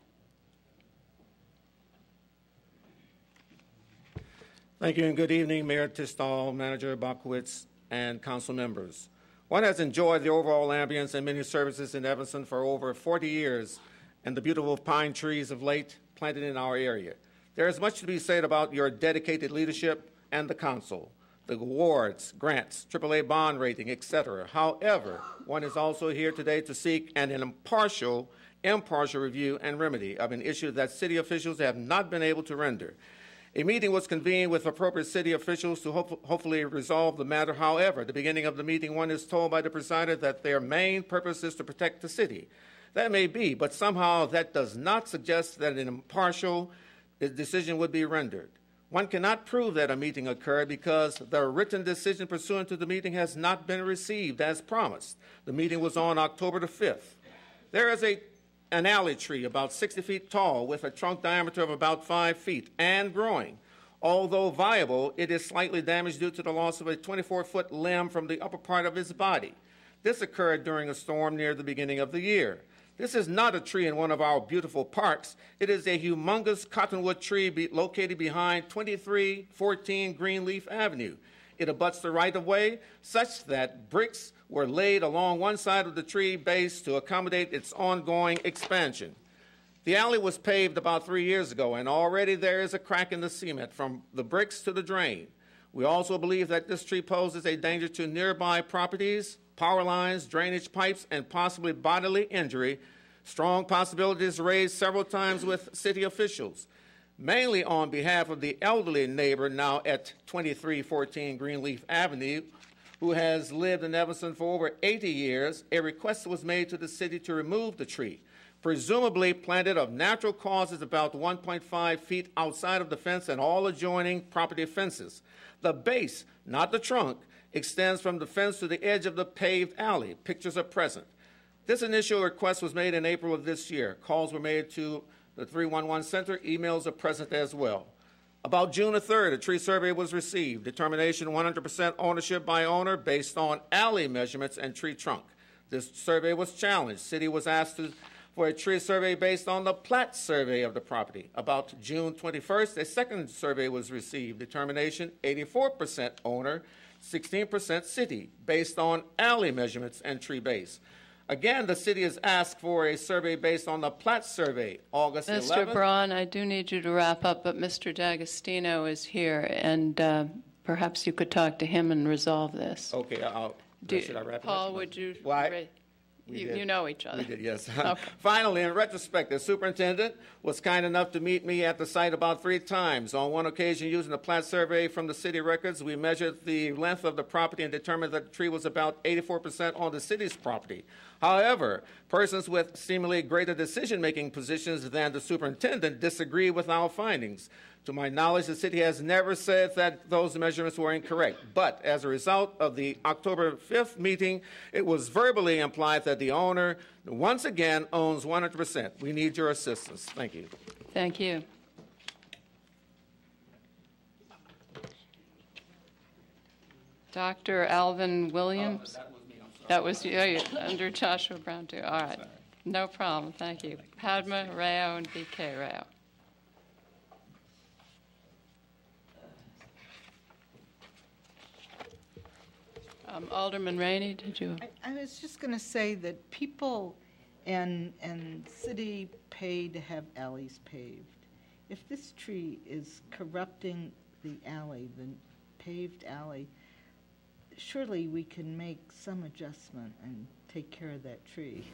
Thank you and good evening, Mayor Tisdall, Manager BOBKIEWICZ, and council members. One has enjoyed the overall ambience and many services in Evanston for over 40 years and the beautiful pine trees of late planted in our area. There is much to be said about your dedicated leadership and the council, the awards, grants, AAA bond rating, etc. However, one is also here today to seek an impartial review and remedy of an issue that city officials have not been able to render. A meeting was convened with appropriate city officials to hopefully resolve the matter. However, at the beginning of the meeting, one is told by the presider that their main purpose is to protect the city. That may be, but somehow that does not suggest that an impartial decision would be rendered. One cannot prove that a meeting occurred because the written decision pursuant to the meeting has not been received as promised. The meeting was on October the 5th. There is an alley tree about 60 feet tall with a trunk diameter of about 5 feet and growing. Although viable, it is slightly damaged due to the loss of a 24-foot limb from the upper part of its body. This occurred during a storm near the beginning of the year. This is not a tree in one of our beautiful parks. It is a humongous cottonwood tree located behind 2314 Greenleaf Avenue. It abuts the right-of-way such that bricks were laid along one side of the tree base to accommodate its ongoing expansion. The alley was paved about 3 years ago, and already there is a crack in the cement from the bricks to the drain. We also believe that this tree poses a danger to nearby properties, power lines, drainage pipes, and possibly bodily injury. Strong possibilities raised several times with city officials, mainly on behalf of the elderly neighbor now at 2314 Greenleaf Avenue, who has lived in Evanston for over 80 years. A request was made to the city to remove the tree, presumably planted of natural causes about 1.5 feet outside of the fence and all adjoining property fences. The base, not the trunk, extends from the fence to the edge of the paved alley. Pictures are present. This initial request was made in April of this year. Calls were made to the 311 center. Emails are present as well. About June the 3rd, a tree survey was received. Determination 100% ownership by owner based on alley measurements and tree trunk. This survey was challenged. City was asked for a tree survey based on the plat survey of the property. About June 21st, a second survey was received. Determination 84% owner, 16% city, based on alley measurements and tree base. Again, the city has asked for a survey based on the plat survey, August 11th. Mr. Braun, I do need you to wrap up, but Mr. D'Agostino is here, and perhaps you could talk to him and resolve this. Okay, should I wrap it up? Paul, would you? You know each other. We did, yes. Okay. Finally, in retrospect, the superintendent was kind enough to meet me at the site about 3 times. On one occasion, using the plat survey from the city records, we measured the length of the property and determined that the tree was about 84% on the city's property. However, persons with seemingly greater decision-making positions than the superintendent disagree with our findings. To my knowledge, the city has never said that those measurements were incorrect. But as a result of the October 5th meeting, it was verbally implied that the owner once again owns 100%. We need your assistance. Thank you. Thank you. Dr. Alvin Williams? That was you, under Joshua Brown, too. All right. No problem. Thank you. Padma Rao and BK Rao. Alderman Rainey, did you? I was just going to say that people and city pay to have alleys paved. If this tree is corrupting the alley, the paved alley, surely we can make some adjustment and take care of that tree.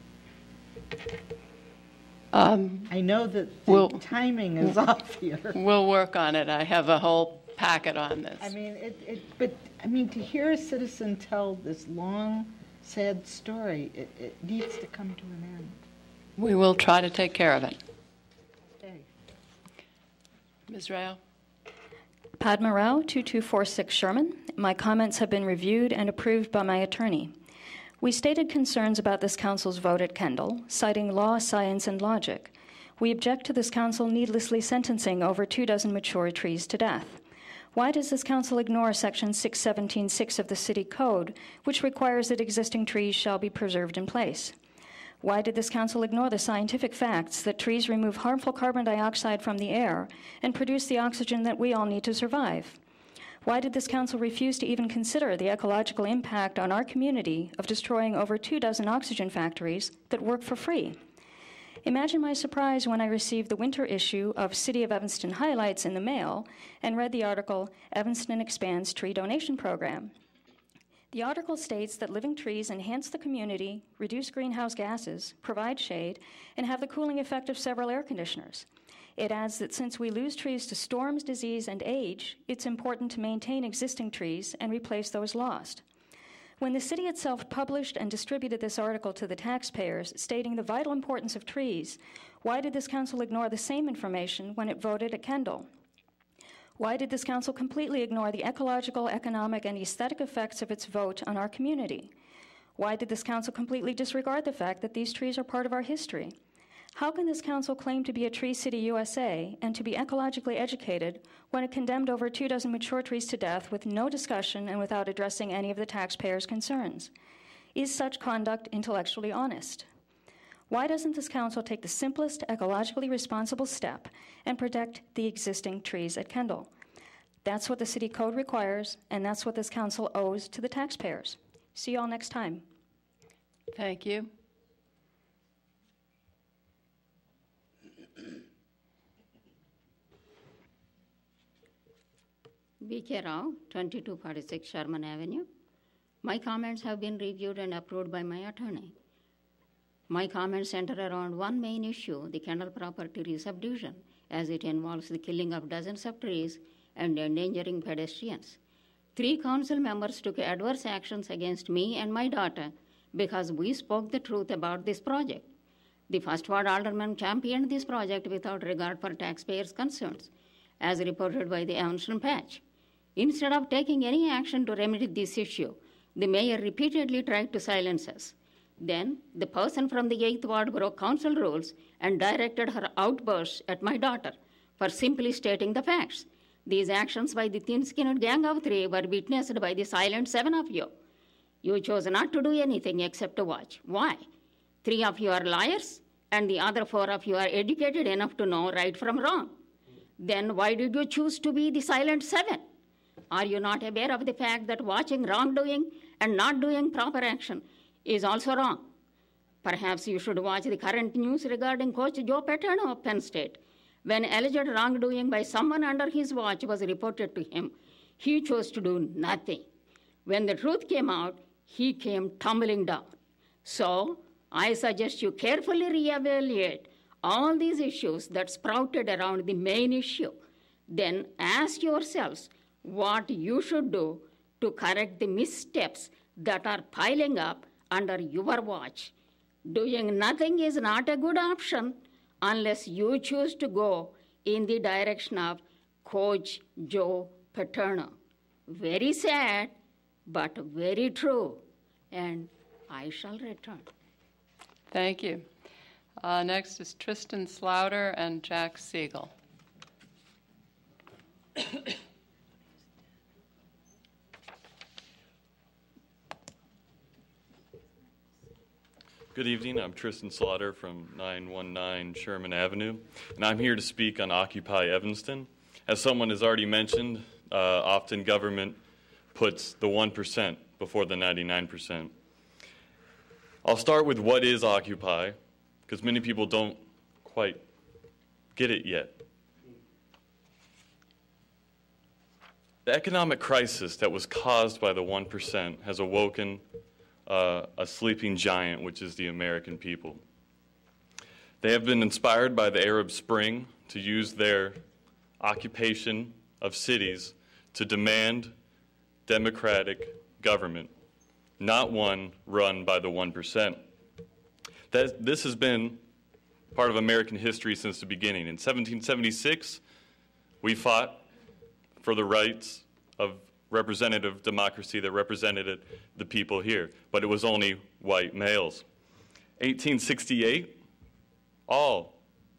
I know that the timing is off here. We'll work on it. I have a whole packet on this. I mean, to hear a citizen tell this long, sad story, it needs to come to an end. We will try to take care of it. Okay. Ms. Rao? Padma Rao, 2246 Sherman. My comments have been reviewed and approved by my attorney. We stated concerns about this council's vote at Kendall, citing law, science, and logic. We object to this council needlessly sentencing over 24 mature trees to death. Why does this council ignore Section 617.6 of the City Code, which requires that existing trees shall be preserved in place? Why did this council ignore the scientific facts that trees remove harmful carbon dioxide from the air and produce the oxygen that we all need to survive? Why did this council refuse to even consider the ecological impact on our community of destroying over 24 oxygen factories that work for free? Imagine my surprise when I received the winter issue of City of Evanston Highlights in the mail and read the article, Evanston Expands Tree Donation Program. The article states that living trees enhance the community, reduce greenhouse gases, provide shade, and have the cooling effect of several air conditioners. It adds that since we lose trees to storms, disease, and age, it's important to maintain existing trees and replace those lost. When the city itself published and distributed this article to the taxpayers, stating the vital importance of trees, why did this council ignore the same information when it voted at Kendall? Why did this council completely ignore the ecological, economic, and aesthetic effects of its vote on our community? Why did this council completely disregard the fact that these trees are part of our history? How can this council claim to be a Tree City USA and to be ecologically educated when it condemned over 24 mature trees to death with no discussion and without addressing any of the taxpayers' concerns? Is such conduct intellectually honest? Why doesn't this council take the simplest, ecologically responsible step and protect the existing trees at Kendall? That's what the city code requires, and that's what this council owes to the taxpayers. See you all next time. Thank you. B.K. Rao, 2246 Sherman Avenue. My comments have been reviewed and approved by my attorney. My comments center around one main issue, the Kendall property re-subdivision, as it involves the killing of dozens of trees and endangering pedestrians. 3 council members took adverse actions against me and my daughter because we spoke the truth about this project. The First Ward Alderman championed this project without regard for taxpayers' concerns, as reported by the Evanston Patch. Instead of taking any action to remedy this issue, the mayor repeatedly tried to silence us. Then, the person from the 8th Ward broke council rules and directed her outbursts at my daughter for simply stating the facts. These actions by the thin-skinned gang of 3 were witnessed by the silent 7 of you. You chose not to do anything except to watch. Why? 3 of you are liars, and the other 4 of you are educated enough to know right from wrong. Then why did you choose to be the silent 7? Are you not aware of the fact that watching wrongdoing and not doing proper action is also wrong? Perhaps you should watch the current news regarding Coach Joe Paterno of Penn State. When alleged wrongdoing by someone under his watch was reported to him, he chose to do nothing. When the truth came out, he came tumbling down. So, I suggest you carefully reevaluate all these issues that sprouted around the main issue. Then ask yourselves what you should do to correct the missteps that are piling up under your watch. Doing nothing is not a good option unless you choose to go in the direction of Coach Joe Paterno. Very sad, but very true. And I shall return. Thank you. Next is Tristan Slaughter and Jack Siegel. Good evening. I'm Tristan Slaughter from 919 Sherman Avenue, and I'm here to speak on Occupy Evanston. As someone has already mentioned, often government puts the 1% before the 99%. I'll start with what is Occupy, because many people don't quite get it yet. The economic crisis that was caused by the 1% has awoken a sleeping giant, which is the American people. They have been inspired by the Arab Spring to use their occupation of cities to demand democratic government, not one run by the 1%. This has been part of American history since the beginning. In 1776, we fought for the rights of representative democracy that represented the people here, but it was only white males. 1868, all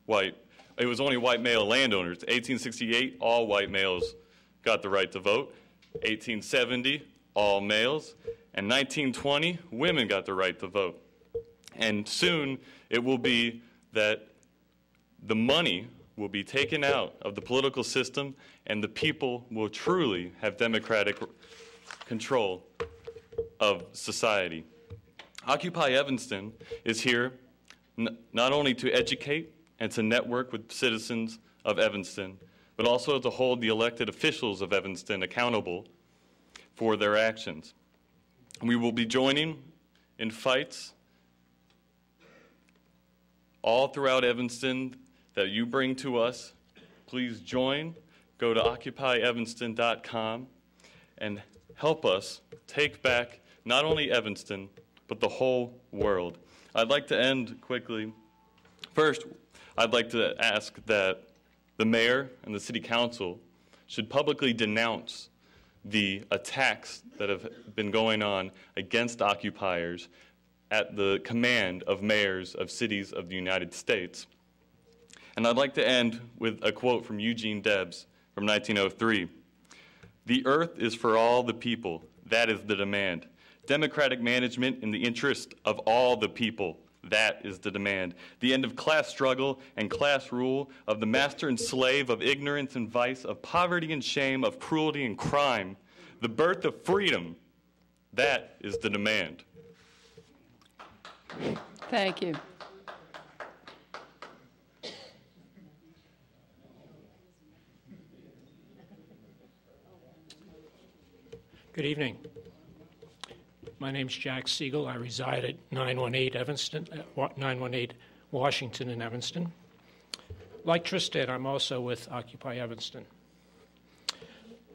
white. It was only white male landowners. 1868, all white males got the right to vote. 1870, all males. And 1920, women got the right to vote. And soon it will be that the money will be taken out of the political system and the people will truly have democratic control of society. Occupy Evanston is here not only to educate and to network with citizens of Evanston, but also to hold the elected officials of Evanston accountable for their actions. We will be joining in fights all throughout Evanston that you bring to us. Please join. Go to occupyevanston.com and help us take back not only Evanston, but the whole world. I'd like to end quickly. First, I'd like to ask that the mayor and the city council should publicly denounce the attacks that have been going on against occupiers at the command of mayors of cities of the United States. And I'd like to end with a quote from Eugene Debs from 1903. "The earth is for all the people. That is the demand. Democratic management in the interest of all the people. That is the demand. The end of class struggle and class rule, of the master and slave, of ignorance and vice, of poverty and shame, of cruelty and crime. The birth of freedom. That is the demand." Thank you. Good evening. My name's Jack Siegel. I reside at 918 Washington in Evanston. Like Tristan, I'm also with Occupy Evanston.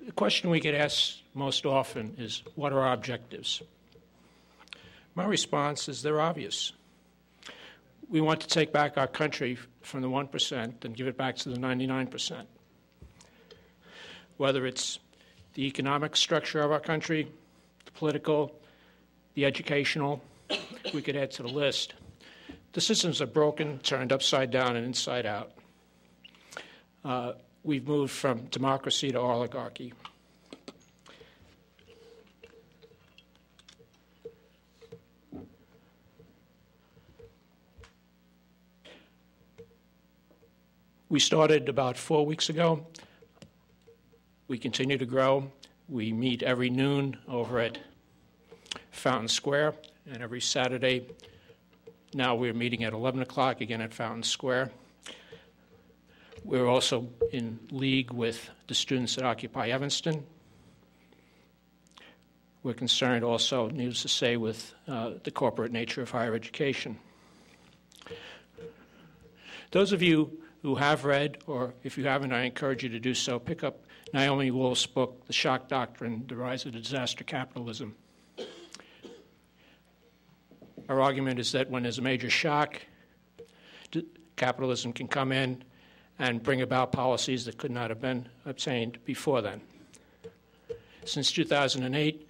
The question we get asked most often is, what are our objectives? My response is they're obvious. We want to take back our country from the 1% and give it back to the 99%. Whether it's the economic structure of our country, the political, the educational, we could add to the list. The systems are broken, turned upside down and inside out. We've moved from democracy to oligarchy. We started about 4 weeks ago. We continue to grow. We meet every noon over at Fountain Square, and every Saturday. Now we're meeting at 11 o'clock again at Fountain Square. We're also in league with the students that occupy Evanston. We're concerned also, needless to say, with the corporate nature of higher education. Those of you who have read, or if you haven't, I encourage you to do so, pick up Naomi Wolf's book, The Shock Doctrine, The Rise of Disaster Capitalism. Our argument is that when there's a major shock, capitalism can come in and bring about policies that could not have been obtained before then. Since 2008,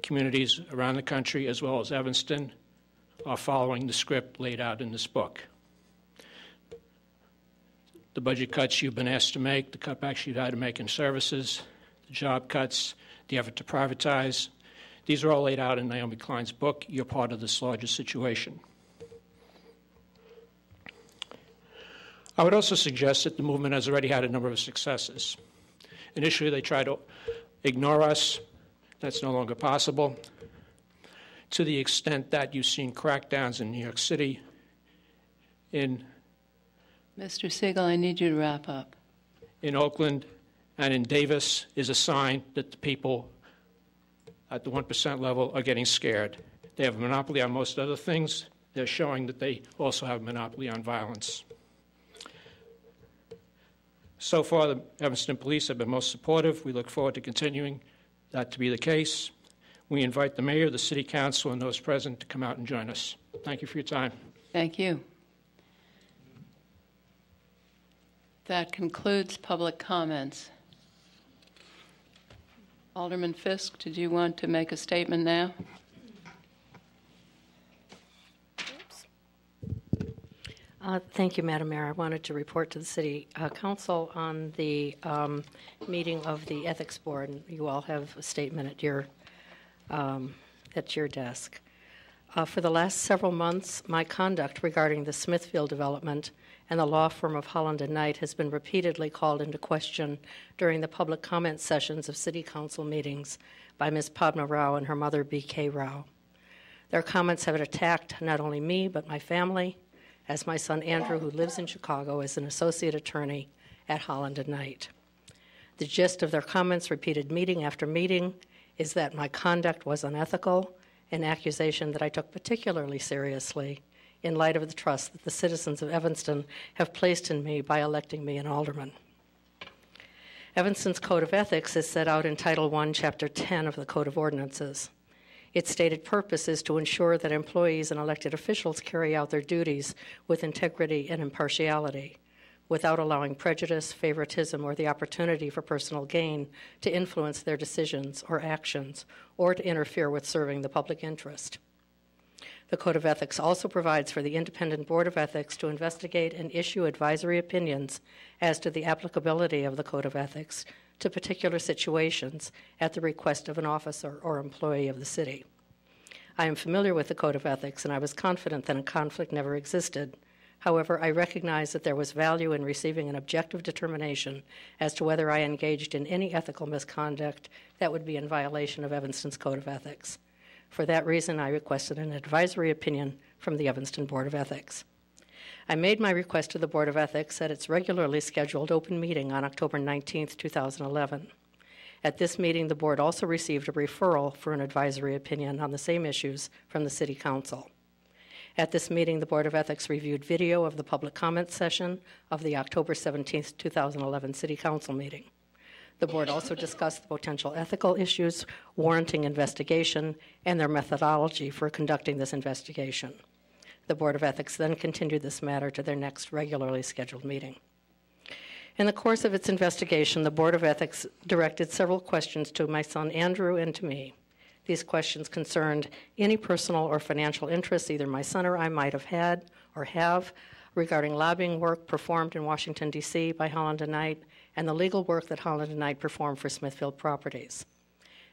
communities around the country, as well as Evanston, are following the script laid out in this book. The budget cuts you've been asked to make, the cutbacks you've had to make in services, the job cuts, the effort to privatize, these are all laid out in Naomi Klein's book. You're part of this larger situation. I would also suggest that the movement has already had a number of successes. Initially, they tried to ignore us. That's no longer possible. To the extent that you've seen crackdowns in New York City, in Mr. Siegel, I need you to wrap up. In Oakland and in Davis is a sign that the people at the 1% level are getting scared. They have a monopoly on most other things. They're showing that they also have a monopoly on violence. So far, the Evanston police have been most supportive. We look forward to continuing that to be the case. We invite the mayor, the city council, and those present to come out and join us. Thank you for your time. Thank you. That concludes public comments. Alderman Fisk, did you want to make a statement now? Thank you, Madam Mayor. I wanted to report to the City Council on the meeting of the Ethics Board. And you all have a statement at your desk. For the last several months, my conduct regarding the Smithfield development and the law firm of Holland and Knight has been repeatedly called into question during the public comment sessions of City Council meetings by Ms. Padma Rao and her mother, B.K. Rao. Their comments have attacked not only me, but my family, as my son Andrew, who lives in Chicago, is an associate attorney at Holland & Knight. The gist of their comments, repeated meeting after meeting, is that my conduct was unethical, an accusation that I took particularly seriously in light of the trust that the citizens of Evanston have placed in me by electing me an alderman. Evanston's Code of Ethics is set out in Title I, Chapter 10 of the Code of Ordinances. Its stated purpose is to ensure that employees and elected officials carry out their duties with integrity and impartiality, without allowing prejudice, favoritism, or the opportunity for personal gain to influence their decisions or actions, or to interfere with serving the public interest. The Code of Ethics also provides for the Independent Board of Ethics to investigate and issue advisory opinions as to the applicability of the Code of Ethics to particular situations at the request of an officer or employee of the city. I am familiar with the Code of Ethics, and I was confident that a conflict never existed. However, I recognize that there was value in receiving an objective determination as to whether I engaged in any ethical misconduct that would be in violation of Evanston's Code of Ethics. For that reason, I requested an advisory opinion from the Evanston Board of Ethics. I made my request to the Board of Ethics at its regularly scheduled open meeting on October 19, 2011. At this meeting, the Board also received a referral for an advisory opinion on the same issues from the City Council. At this meeting, the Board of Ethics reviewed video of the public comment session of the October 17, 2011 City Council meeting. The Board also discussed the potential ethical issues warranting investigation and their methodology for conducting this investigation. The Board of Ethics then continued this matter to their next regularly scheduled meeting. In the course of its investigation, the Board of Ethics directed several questions to my son Andrew and to me. These questions concerned any personal or financial interests either my son or I might have had or have regarding lobbying work performed in Washington, D.C. by Holland & Knight and the legal work that Holland & Knight performed for Smithfield Properties.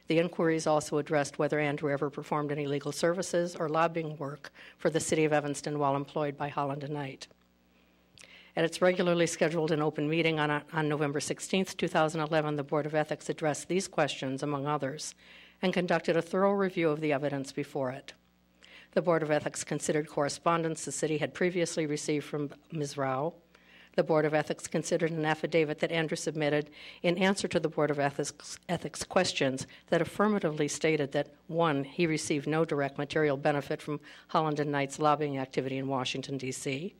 The inquiries also addressed whether Andrew ever performed any legal services or lobbying work for the City of Evanston while employed by Holland & Knight. At its regularly scheduled and open meeting on November 16, 2011, the Board of Ethics addressed these questions, among others, and conducted a thorough review of the evidence before it. The Board of Ethics considered correspondence the city had previously received from Ms. Rao. The Board of Ethics considered an affidavit that Andrew submitted in answer to the Board of Ethics questions that affirmatively stated that, 1, he received no direct material benefit from Holland & Knight's lobbying activity in Washington, D.C.,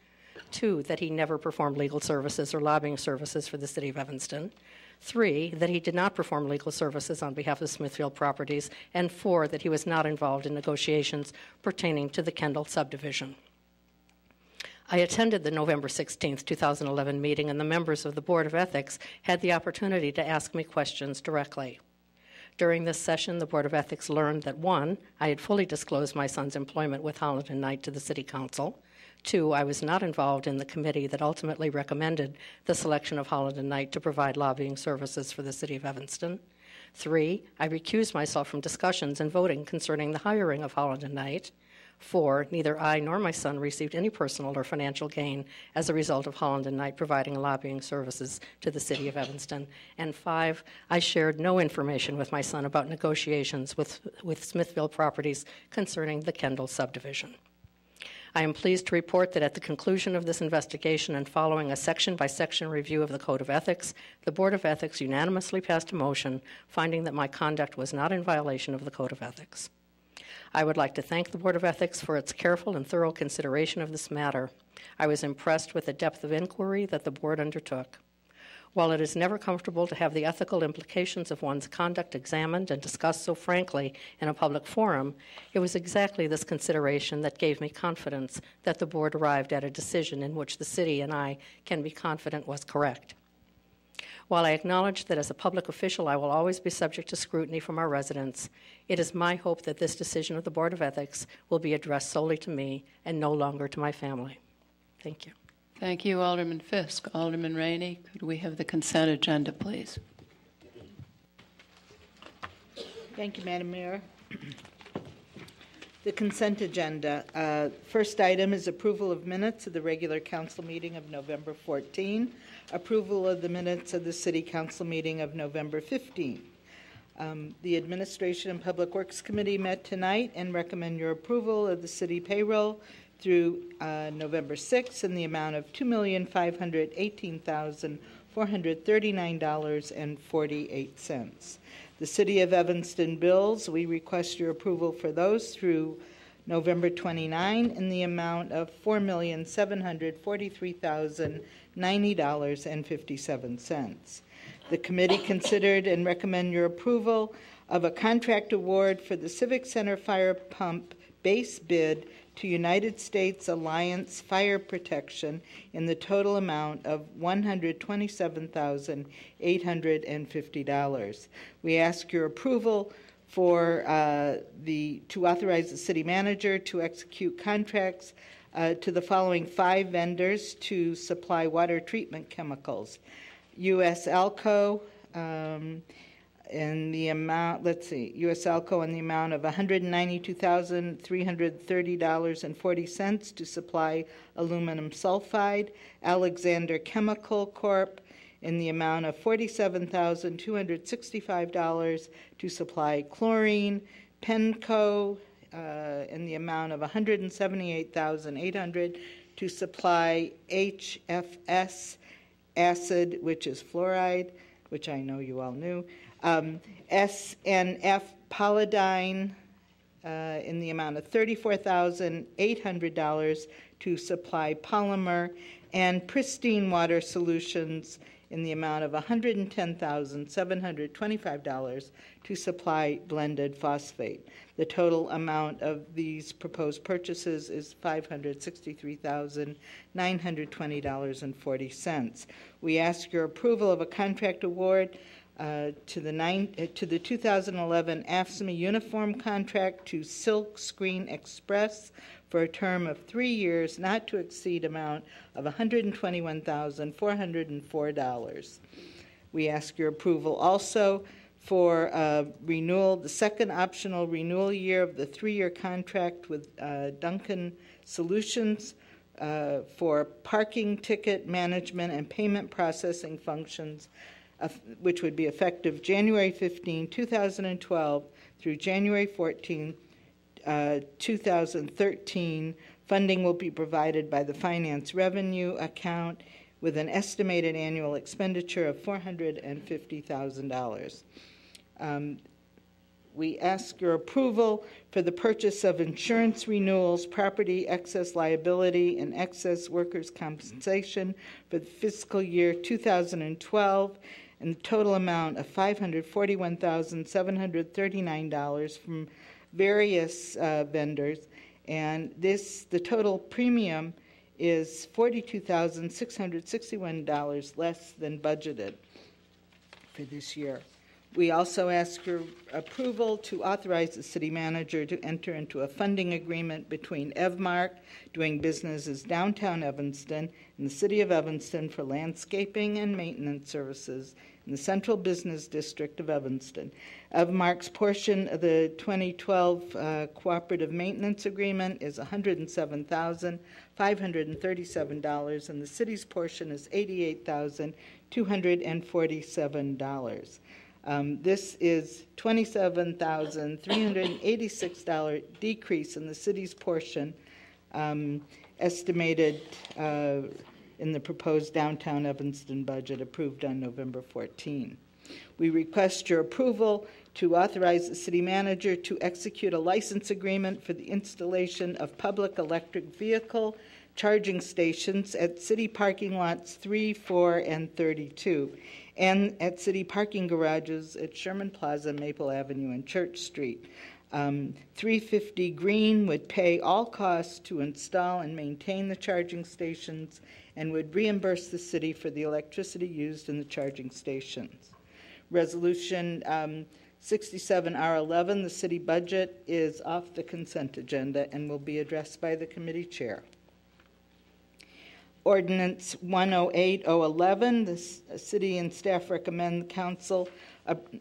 2, that he never performed legal services or lobbying services for the City of Evanston, 3, that he did not perform legal services on behalf of Smithfield Properties, and 4, that he was not involved in negotiations pertaining to the Kendall subdivision. I attended the November 16, 2011 meeting, and the members of the Board of Ethics had the opportunity to ask me questions directly. During this session, the Board of Ethics learned that, 1, I had fully disclosed my son's employment with Holland & Knight to the City Council, 2, I was not involved in the committee that ultimately recommended the selection of Holland & Knight to provide lobbying services for the City of Evanston, 3, I recused myself from discussions and voting concerning the hiring of Holland & Knight, 4, neither I nor my son received any personal or financial gain as a result of Holland & Knight providing lobbying services to the City of Evanston, and 5, I shared no information with my son about negotiations with Smithfield Properties concerning the Kendall subdivision. I am pleased to report that at the conclusion of this investigation and following a section-by-section review of the Code of Ethics, the Board of Ethics unanimously passed a motion finding that my conduct was not in violation of the Code of Ethics. I would like to thank the Board of Ethics for its careful and thorough consideration of this matter. I was impressed with the depth of inquiry that the Board undertook. While it is never comfortable to have the ethical implications of one's conduct examined and discussed so frankly in a public forum, it was exactly this consideration that gave me confidence that the Board arrived at a decision in which the City and I can be confident was correct. While I acknowledge that as a public official I will always be subject to scrutiny from our residents, it is my hope that this decision of the Board of Ethics will be addressed solely to me and no longer to my family. Thank you. Thank you, Alderman Fisk. Alderman Rainey, could we have the consent agenda, please? Thank you, Madam Mayor. The consent agenda. First item is approval of minutes of the regular council meeting of November 14, approval of the minutes of the City Council meeting of November 15. The Administration and Public Works Committee met tonight and recommend your approval of the city payroll, through November 6th in the amount of $2,518,439.48. The City of Evanston bills, we request your approval for those through November 29 in the amount of $4,743,090.57. The committee considered and recommend your approval of a contract award for the Civic Center fire pump base bid to United States Alliance Fire Protection in the total amount of $127,850. We ask your approval for to authorize the city manager to execute contracts to the following 5 vendors to supply water treatment chemicals. U.S. Alco in the amount, U.S. Alco in the amount of $192,330.40 to supply aluminum sulfide. Alexander Chemical Corp. in the amount of $47,265 to supply chlorine. Penco in the amount of $178,800 to supply HFS acid, which is fluoride, which I know you all knew. SNF Polydine in the amount of $34,800 to supply polymer, and Pristine Water Solutions in the amount of $110,725 to supply blended phosphate. The total amount of these proposed purchases is $563,920.40. We ask your approval of a contract award to the 2011 AFSCME uniform contract to Silk Screen Express for a term of 3 years, not to exceed amount of $121,404. We ask your approval also for renewal, the second optional renewal year of the 3-year contract with Duncan Solutions for parking ticket management and payment processing functions, which would be effective January 15, 2012 through January 14, 2013. Funding will be provided by the Finance Revenue account with an estimated annual expenditure of $450,000. We ask your approval for the purchase of insurance renewals, property excess liability, and excess workers' compensation for the fiscal year 2012 in the total amount of $541,739 from various vendors, and the total premium is $42,661 less than budgeted for this year. We also ask your approval to authorize the city manager to enter into a funding agreement between Evmark, doing business as Downtown Evanston, and the City of Evanston for landscaping and maintenance services in the Central Business District of Evanston. Evmark's portion of the 2012 Cooperative Maintenance Agreement is $107,537, and the city's portion is $88,247. This is $27,386 decrease in the city's portion, estimated in the proposed Downtown Evanston budget approved on November 14. We request your approval to authorize the city manager to execute a license agreement for the installation of public electric vehicle charging stations at city parking lots 3, 4, and 32, and at city parking garages at Sherman Plaza, Maple Avenue, and Church Street. 350 Green would pay all costs to install and maintain the charging stations and would reimburse the city for the electricity used in the charging stations. Resolution 67R11, the city budget, is off the consent agenda and will be addressed by the committee chair. Ordinance 108011, the city and staff recommend the council,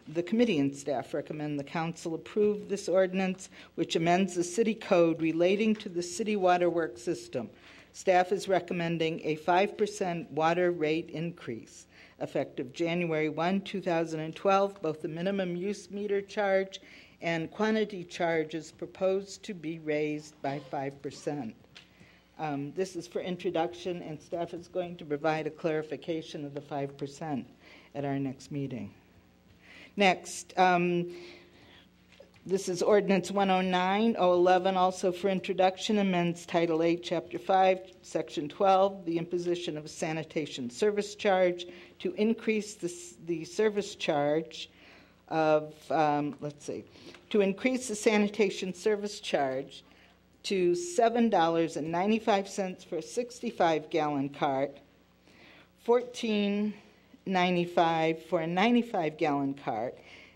the committee and staff recommend the council approve this ordinance, which amends the city code relating to the city water work system. Staff is recommending a 5% water rate increase effective January 1, 2012. Both the minimum use meter charge and quantity charge is proposed to be raised by 5%. This is for introduction, and staff is going to provide a clarification of the 5% at our next meeting. Next, this is Ordinance 109-011, also for introduction, amends Title 8, Chapter 5, Section 12, the imposition of a sanitation service charge to increase the service charge of, to increase the sanitation service charge to $7.95 for a 65-gallon cart, $14.95 for a 95-gallon cart,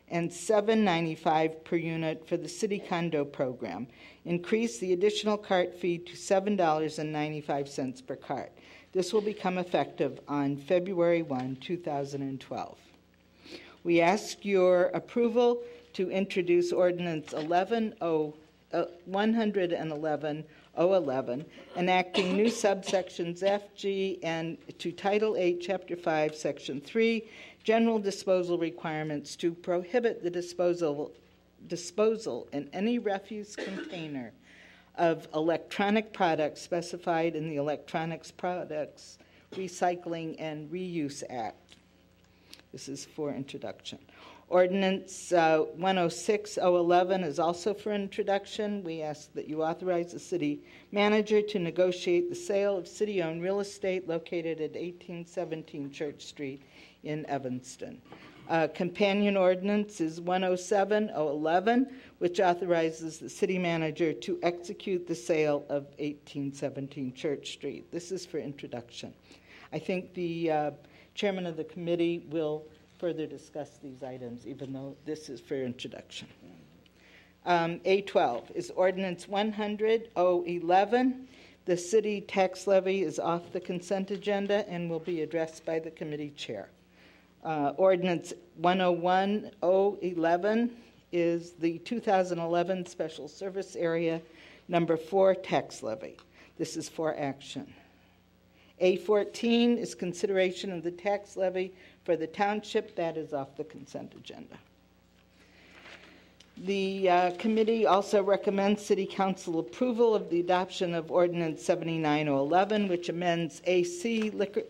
and $7.95 per unit for the city condo program. Increase the additional cart fee to $7.95 per cart. This will become effective on February 1, 2012. We ask your approval to introduce Ordinance 111-011, enacting new subsections F, G, and to Title 8, Chapter 5, Section 3, general disposal requirements to prohibit the disposal in any refuse container of electronic products specified in the Electronics Products Recycling and Reuse Act. This is for introduction. Ordinance 106-011 is also for introduction. We ask that you authorize the city manager to negotiate the sale of city-owned real estate located at 1817 Church Street in Evanston. Companion ordinance is 107-011, which authorizes the city manager to execute the sale of 1817 Church Street. This is for introduction. I think the chairman of the committee will further discuss these items, even though this is for introduction. A12 is Ordinance 100-011. The city tax levy is off the consent agenda and will be addressed by the committee chair. Ordinance 101-011 is the 2011 Special Service Area Number 4 tax levy. This is for action. A14 is consideration of the tax levy for the township. That is off the consent agenda. The committee also recommends City Council approval of the adoption of Ordinance 79-011, which amends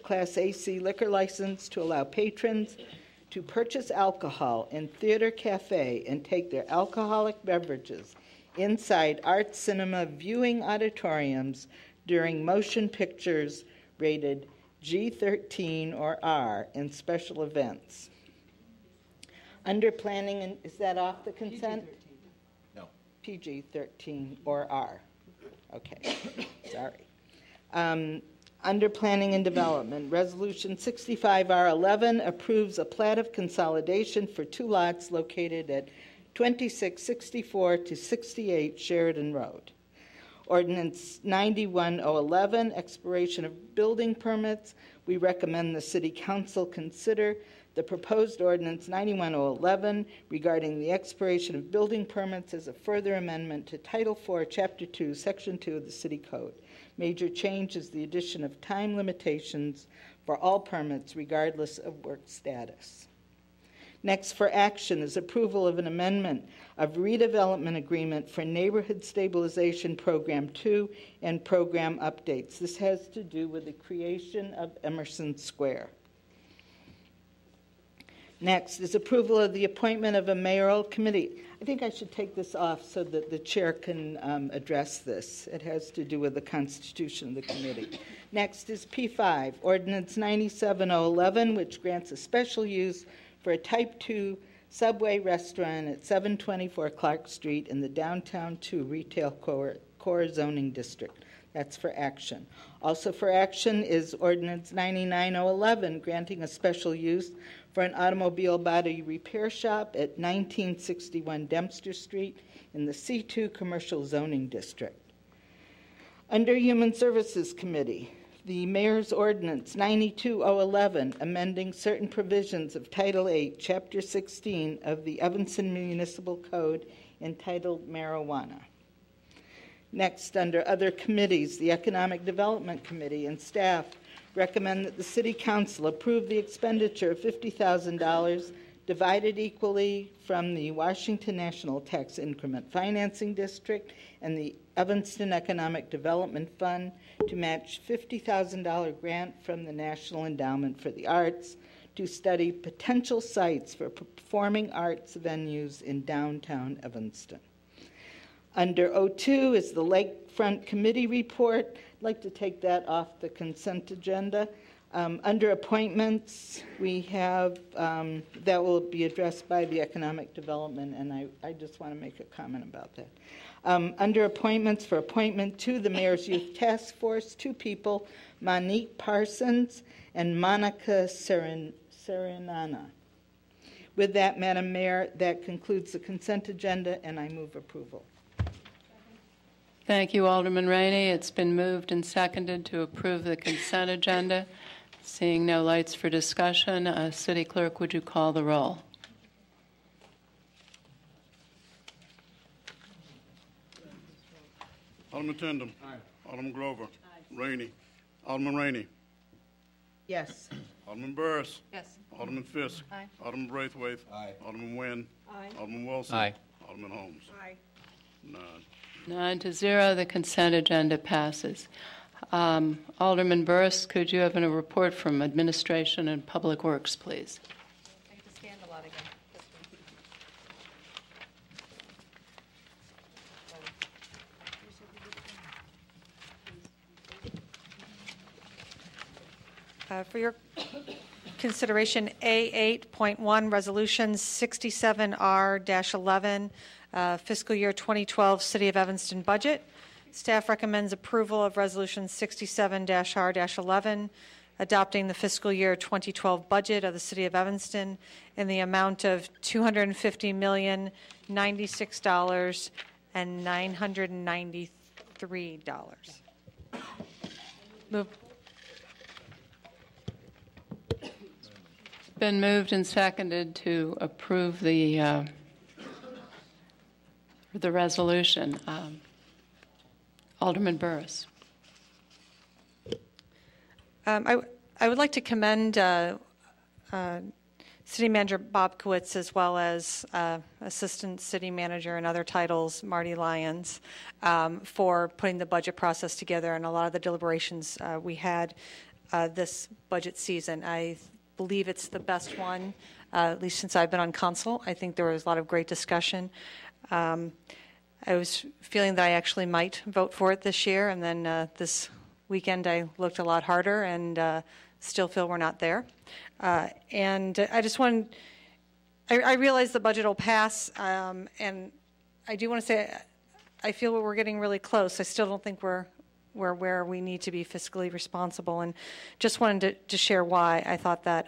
Class AC liquor license to allow patrons to purchase alcohol in Theater Cafe and take their alcoholic beverages inside art cinema viewing auditoriums during motion pictures rated G13 or R in special events. Under planning, and is that off the consent? PG-13. No. PG-13 or R. Okay, sorry. Under planning and development, Resolution 65R11 approves a plat of consolidation for 2 lots located at 2664 to 68 Sheridan Road. Ordinance 91-011, expiration of building permits. We recommend the City Council consider the proposed Ordinance 91-011 regarding the expiration of building permits as a further amendment to Title 4, Chapter 2, Section 2 of the City Code. Major change is the addition of time limitations for all permits regardless of work status. Next for action is approval of an amendment of redevelopment agreement for Neighborhood Stabilization Program 2 and program updates. This has to do with the creation of Emerson Square. Next is approval of the appointment of a mayoral committee. I think I should take this off so that the chair can address this. It has to do with the constitution of the committee. Next is P5, Ordinance 97-011, which grants a special use for a Type 2 Subway restaurant at 724 Clark Street in the Downtown 2 Retail Core Zoning District. That's for action. Also for action is Ordinance 99-011, granting a special use for an automobile body repair shop at 1961 Dempster Street in the C2 Commercial Zoning District. Under Human Services Committee, the Mayor's Ordinance 92-011, amending certain provisions of Title 8, Chapter 16 of the Evanston Municipal Code entitled Marijuana. Next, under other committees, the Economic Development Committee and staff recommend that the City Council approve the expenditure of $50,000 divided equally from the Washington National Tax Increment Financing District and the Evanston Economic Development Fund to match $50,000 grant from the National Endowment for the Arts to study potential sites for performing arts venues in downtown Evanston. Under O2 is the Lakefront Committee report. I'd like to take that off the consent agenda. Under appointments, we have, that will be addressed by the Economic Development, and I just want to make a comment about that. Under appointments, for appointment to the Mayor's Youth Task Force, 2 people, Monique Parsons and Monica Serenana. With that, Madam Mayor, that concludes the consent agenda, and I move approval. Thank you, Alderman Rainey. It's been moved and seconded to approve the consent agenda. Seeing no lights for discussion, City Clerk, would you call the roll? Alderman Tindem. Aye. Alderman Grover. Aye. Rainey. Alderman Rainey. Yes. Alderman Burris. Yes. Alderman Fisk. Aye. Alderman Braithwaite. Aye. Alderman Nguyen. Aye. Alderman Wilson. Aye. Alderman Holmes. Aye. 9-0, the consent agenda passes. Alderman Burris, could you have a report from Administration and Public Works, please? I have to stand a lot again. For your consideration, A8.1 Resolution 67R-11, Fiscal Year 2012 City of Evanston Budget. Staff recommends approval of Resolution 67-R-11, adopting the fiscal year 2012 budget of the City of Evanston in the amount of $250,096,993. Move. Been moved and seconded to approve the resolution. Alderman Burris. I would like to commend City Manager BOBKIEWICZ, as well as Assistant City Manager and other titles, Marty Lyons, for putting the budget process together and a lot of the deliberations we had this budget season. I believe it's the best one, at least since I've been on council. I think there was a lot of great discussion. I was feeling that I actually might vote for it this year, and then this weekend I looked a lot harder and still feel we're not there. And I just want, I realize the budget will pass, and I do want to say I feel we're getting really close. I still don't think we're where we need to be fiscally responsible, and just wanted to share why I thought that.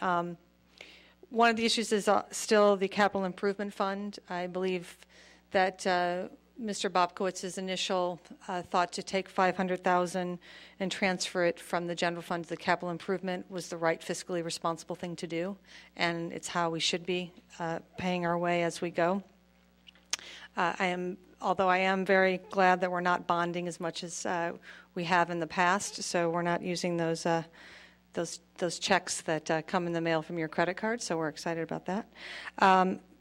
One of the issues is still the Capital Improvement Fund. I believe that Mr. BOBKIEWICZ's initial thought to take $500,000 and transfer it from the general fund to the capital improvement was the right fiscally responsible thing to do, and it's how we should be paying our way as we go. Although I am very glad that we're not bonding as much as we have in the past, so we're not using those checks that come in the mail from your credit card, so we're excited about that.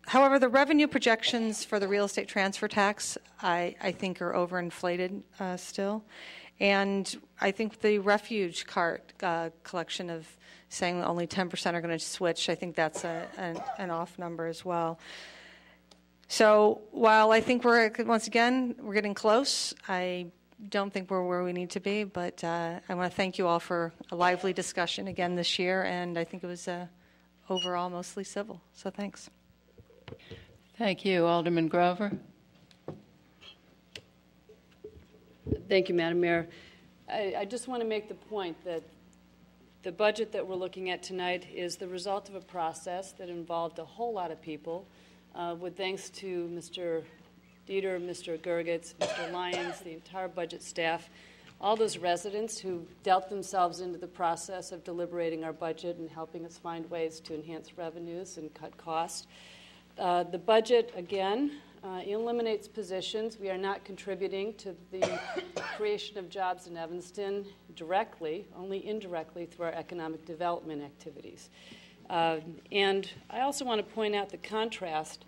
However, the revenue projections for the real estate transfer tax, I think, are overinflated still. And I think the refuge cart collection of saying only 10% are going to switch, I think that's an off number as well. So while I think once again, we're getting close, I don't think we're where we need to be, but I want to thank you all for a lively discussion again this year, and I think it was overall mostly civil, so thanks. Thank you. Alderman Grover. Thank you, Madam Mayor. I just want to make the point that the budget that we're looking at tonight is the result of a process that involved a whole lot of people, with thanks to Mr. Dieter, Mr. Gergitz, Mr. Lyons, the entire budget staff, all those residents who dealt themselves into the process of deliberating our budget and helping us find ways to enhance revenues and cut costs. The budget, again, eliminates positions. We are not contributing to the creation of jobs in Evanston directly, only indirectly through our economic development activities. And I also want to point out the contrast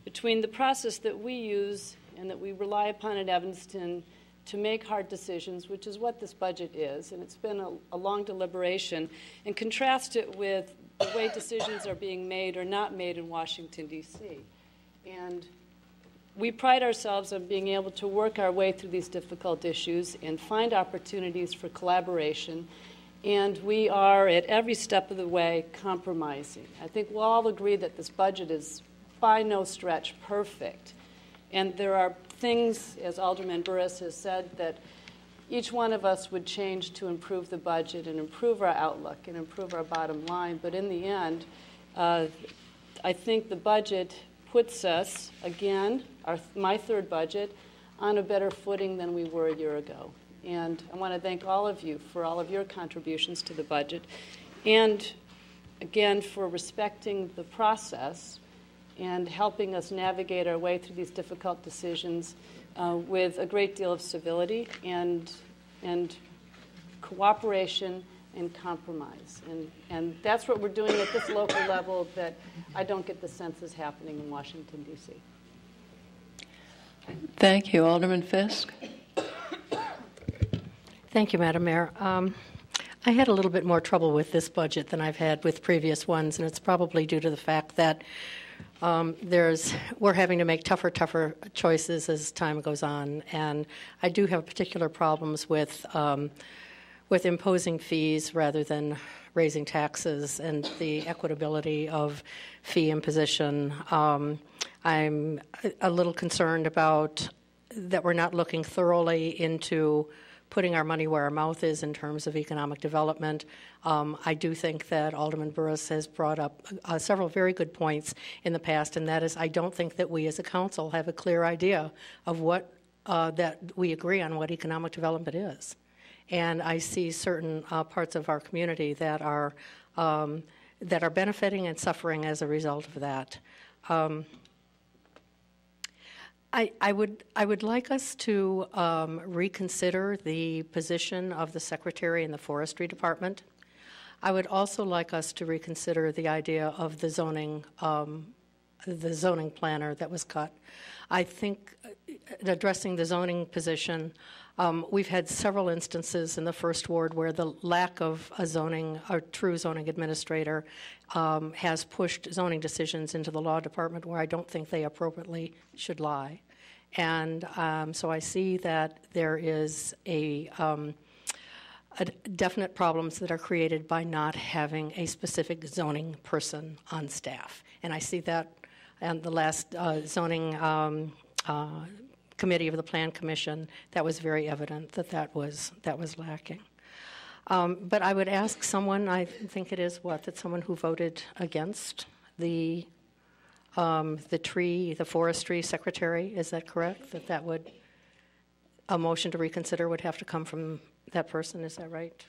between the process that we use and that we rely upon at Evanston to make hard decisions, which is what this budget is, and it's been a long deliberation, and contrast it with the way decisions are being made or not made in Washington, D.C. And we pride ourselves on being able to work our way through these difficult issues and find opportunities for collaboration, and we are, at every step of the way, compromising. I think we'll all agree that this budget is by no stretch perfect, and there are things, as Alderman Burris has said, that each one of us would change to improve the budget and improve our outlook and improve our bottom line. But in the end, I think the budget puts us, again, my third budget, on a better footing than we were a year ago. And I want to thank all of you for all of your contributions to the budget and, again, for respecting the process and helping us navigate our way through these difficult decisions with a great deal of civility and cooperation and compromise. And that's what we're doing at this local level that I don't get the sense is happening in Washington, D.C. Thank you. Alderman Fisk. Thank you, Madam Mayor. I had a little bit more trouble with this budget than I've had with previous ones, and it's probably due to the fact that we're having to make tougher choices as time goes on, and I do have particular problems with imposing fees rather than raising taxes and the equitability of fee imposition. I'm a little concerned about that we're not looking thoroughly into putting our money where our mouth is in terms of economic development. I do think that Alderman Burris has brought up several very good points in the past, and that is I don't think that we as a council have a clear idea of what that we agree on what economic development is. And I see certain parts of our community that are benefiting and suffering as a result of that. I would like us to reconsider the position of the Secretary in the Forestry Department. I would also like us to reconsider the idea of the zoning planner that was cut. I think addressing the zoning position, we've had several instances in the First Ward where the lack of a true zoning administrator has pushed zoning decisions into the law department where I don't think they appropriately should lie. And so I see that there is a definite problems that are created by not having a specific zoning person on staff. And I see that in the last zoning committee of the Plan Commission, that was very evident that was lacking. But I would ask someone, I think it is that someone who voted against the forestry secretary, is that correct? That would, a motion to reconsider would have to come from that person, is that right?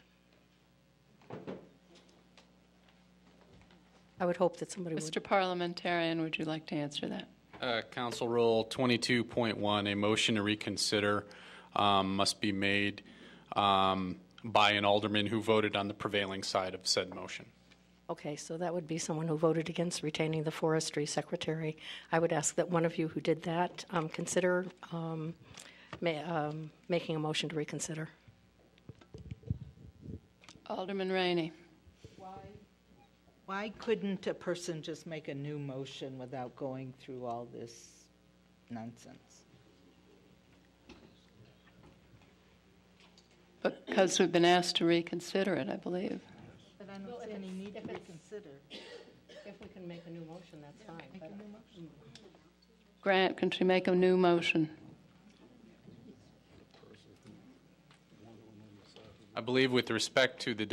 I would hope that somebody would. Mr. Parliamentarian, would you like to answer that? Council Rule 22.1, a motion to reconsider must be made by an alderman who voted on the prevailing side of said motion. Okay, so that would be someone who voted against retaining the forestry secretary. I would ask that one of you who did that consider making a motion to reconsider. Alderman Rainey. Why couldn't a person just make a new motion without going through all this nonsense? Because we've been asked to reconsider it, I believe. But I don't see any need to reconsider. If we can make a new motion, that's fine. Make a new motion. Grant, can she make a new motion? I believe with respect to the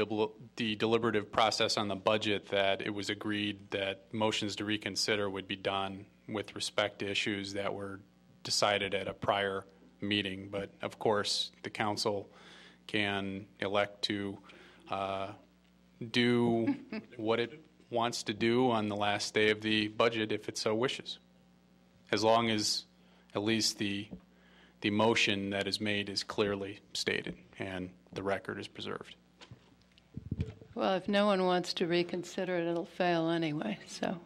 deliberative process on the budget that it was agreed that motions to reconsider would be done with respect to issues that were decided at a prior meeting. But of course, the council can elect to do what it wants to do on the last day of the budget if it so wishes, as long as at least the motion that is made is clearly stated and the record is preserved. Well, if no one wants to reconsider it, it'll fail anyway, so.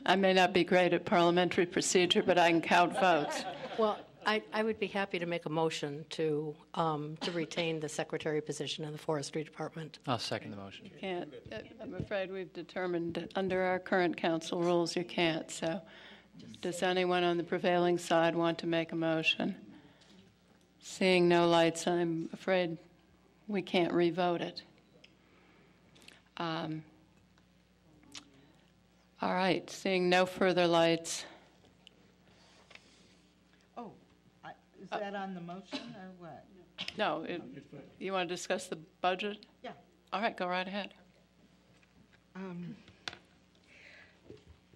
I may not be great at parliamentary procedure, but I can count votes. Well, I would be happy to make a motion to retain the secretary position in the Forestry Department. I'll second the motion. You can't. I'm afraid we've determined under our current council rules you can't. So does anyone on the prevailing side want to make a motion? Seeing no lights, I'm afraid we can't revote it. All right, seeing no further lights. Oh, is that on the motion or what? No, you want to discuss the budget? Yeah. All right, go right ahead.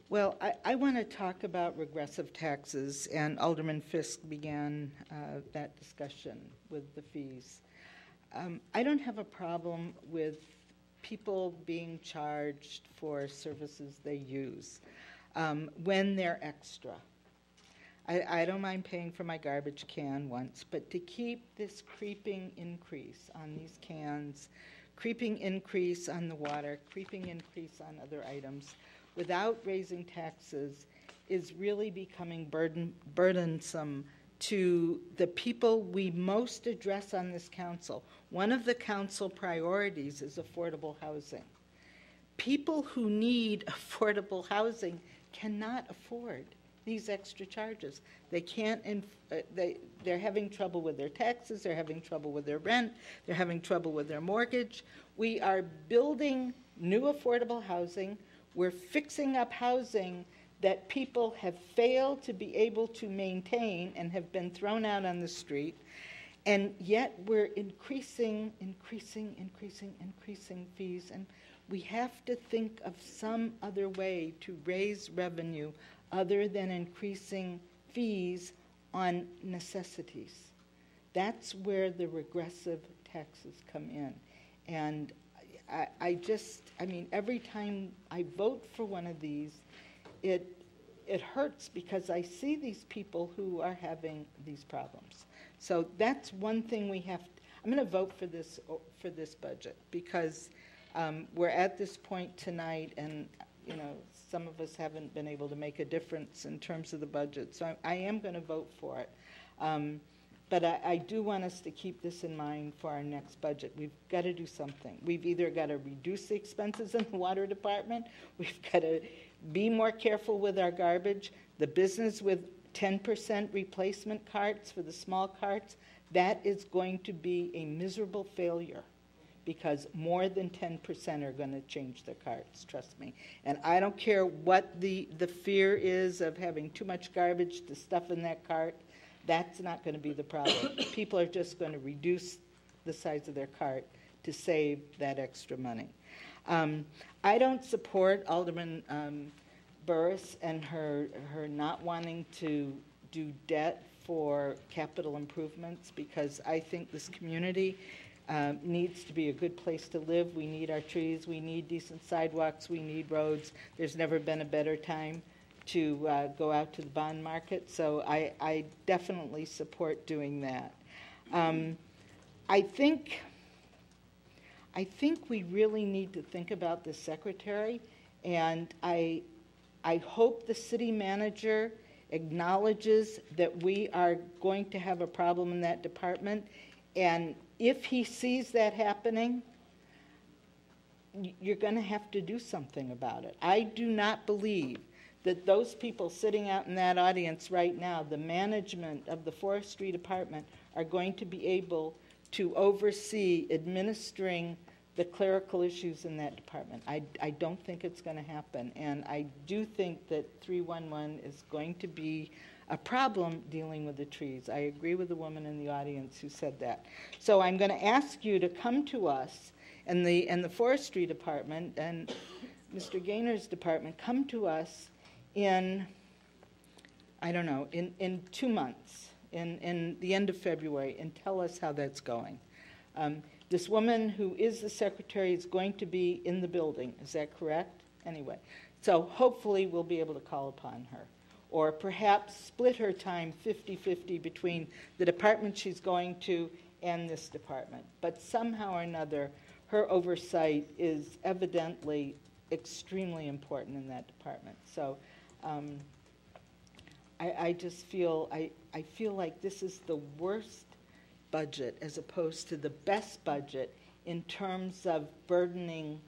Well, I want to talk about regressive taxes, and Alderman Fisk began that discussion with the fees. I don't have a problem with people being charged for services they use when they're extra. I don't mind paying for my garbage can once, but to keep this creeping increase on these cans, creeping increase on the water, creeping increase on other items, without raising taxes is really becoming burdensome to the people we most address on this council. One of the council priorities is affordable housing. People who need affordable housing cannot afford these extra charges. They can't, they're having trouble with their taxes, they're having trouble with their rent, they're having trouble with their mortgage. We are building new affordable housing. We're fixing up housing that people have failed to be able to maintain and have been thrown out on the street. And yet we're increasing fees. And we have to think of some other way to raise revenue other than increasing fees on necessities. That's where the regressive taxes come in. And I mean, every time I vote for one of these, it hurts because I see these people who are having these problems. So that's one thing we have. I'm going to vote for this budget because we're at this point tonight, and some of us haven't been able to make a difference in terms of the budget. So I am going to vote for it. But I do want us to keep this in mind for our next budget. We've got to do something. We've either got to reduce the expenses in the water department, we've got to be more careful with our garbage. The business with 10% replacement carts for the small carts, that is going to be a miserable failure because more than 10% are going to change their carts, trust me. And I don't care what the fear is of having too much garbage to stuff in that cart. That's not going to be the problem. People are just going to reduce the size of their cart to save that extra money. I don't support Alderman Burris and her not wanting to do debt for capital improvements because I think this community needs to be a good place to live. We need our trees. We need decent sidewalks. We need roads. There's never been a better time to go out to the bond market, so I definitely support doing that. I think we really need to think about the secretary, and I hope the city manager acknowledges that we are going to have a problem in that department, and if he sees that happening, you're going to have to do something about it. I do not believe that those people sitting out in that audience right now, the management of the Forestry Department, are going to be able to oversee administering the clerical issues in that department. I don't think it's going to happen, and I do think that 311 is going to be a problem dealing with the trees. I agree with the woman in the audience who said that. So I'm going to ask you to come to us, and the Forestry Department and Mr. Gaynor's department, come to us in, I don't know, in 2 months, in the end of February, and tell us how that's going. This woman who is the secretary is going to be in the building. Is that correct? Anyway, so hopefully we'll be able to call upon her. Or perhaps split her time 50-50 between the department she's going to and this department. But somehow or another, her oversight is evidently extremely important in that department. So I just feel, I feel like this is the worst budget as opposed to the best budget in terms of burdening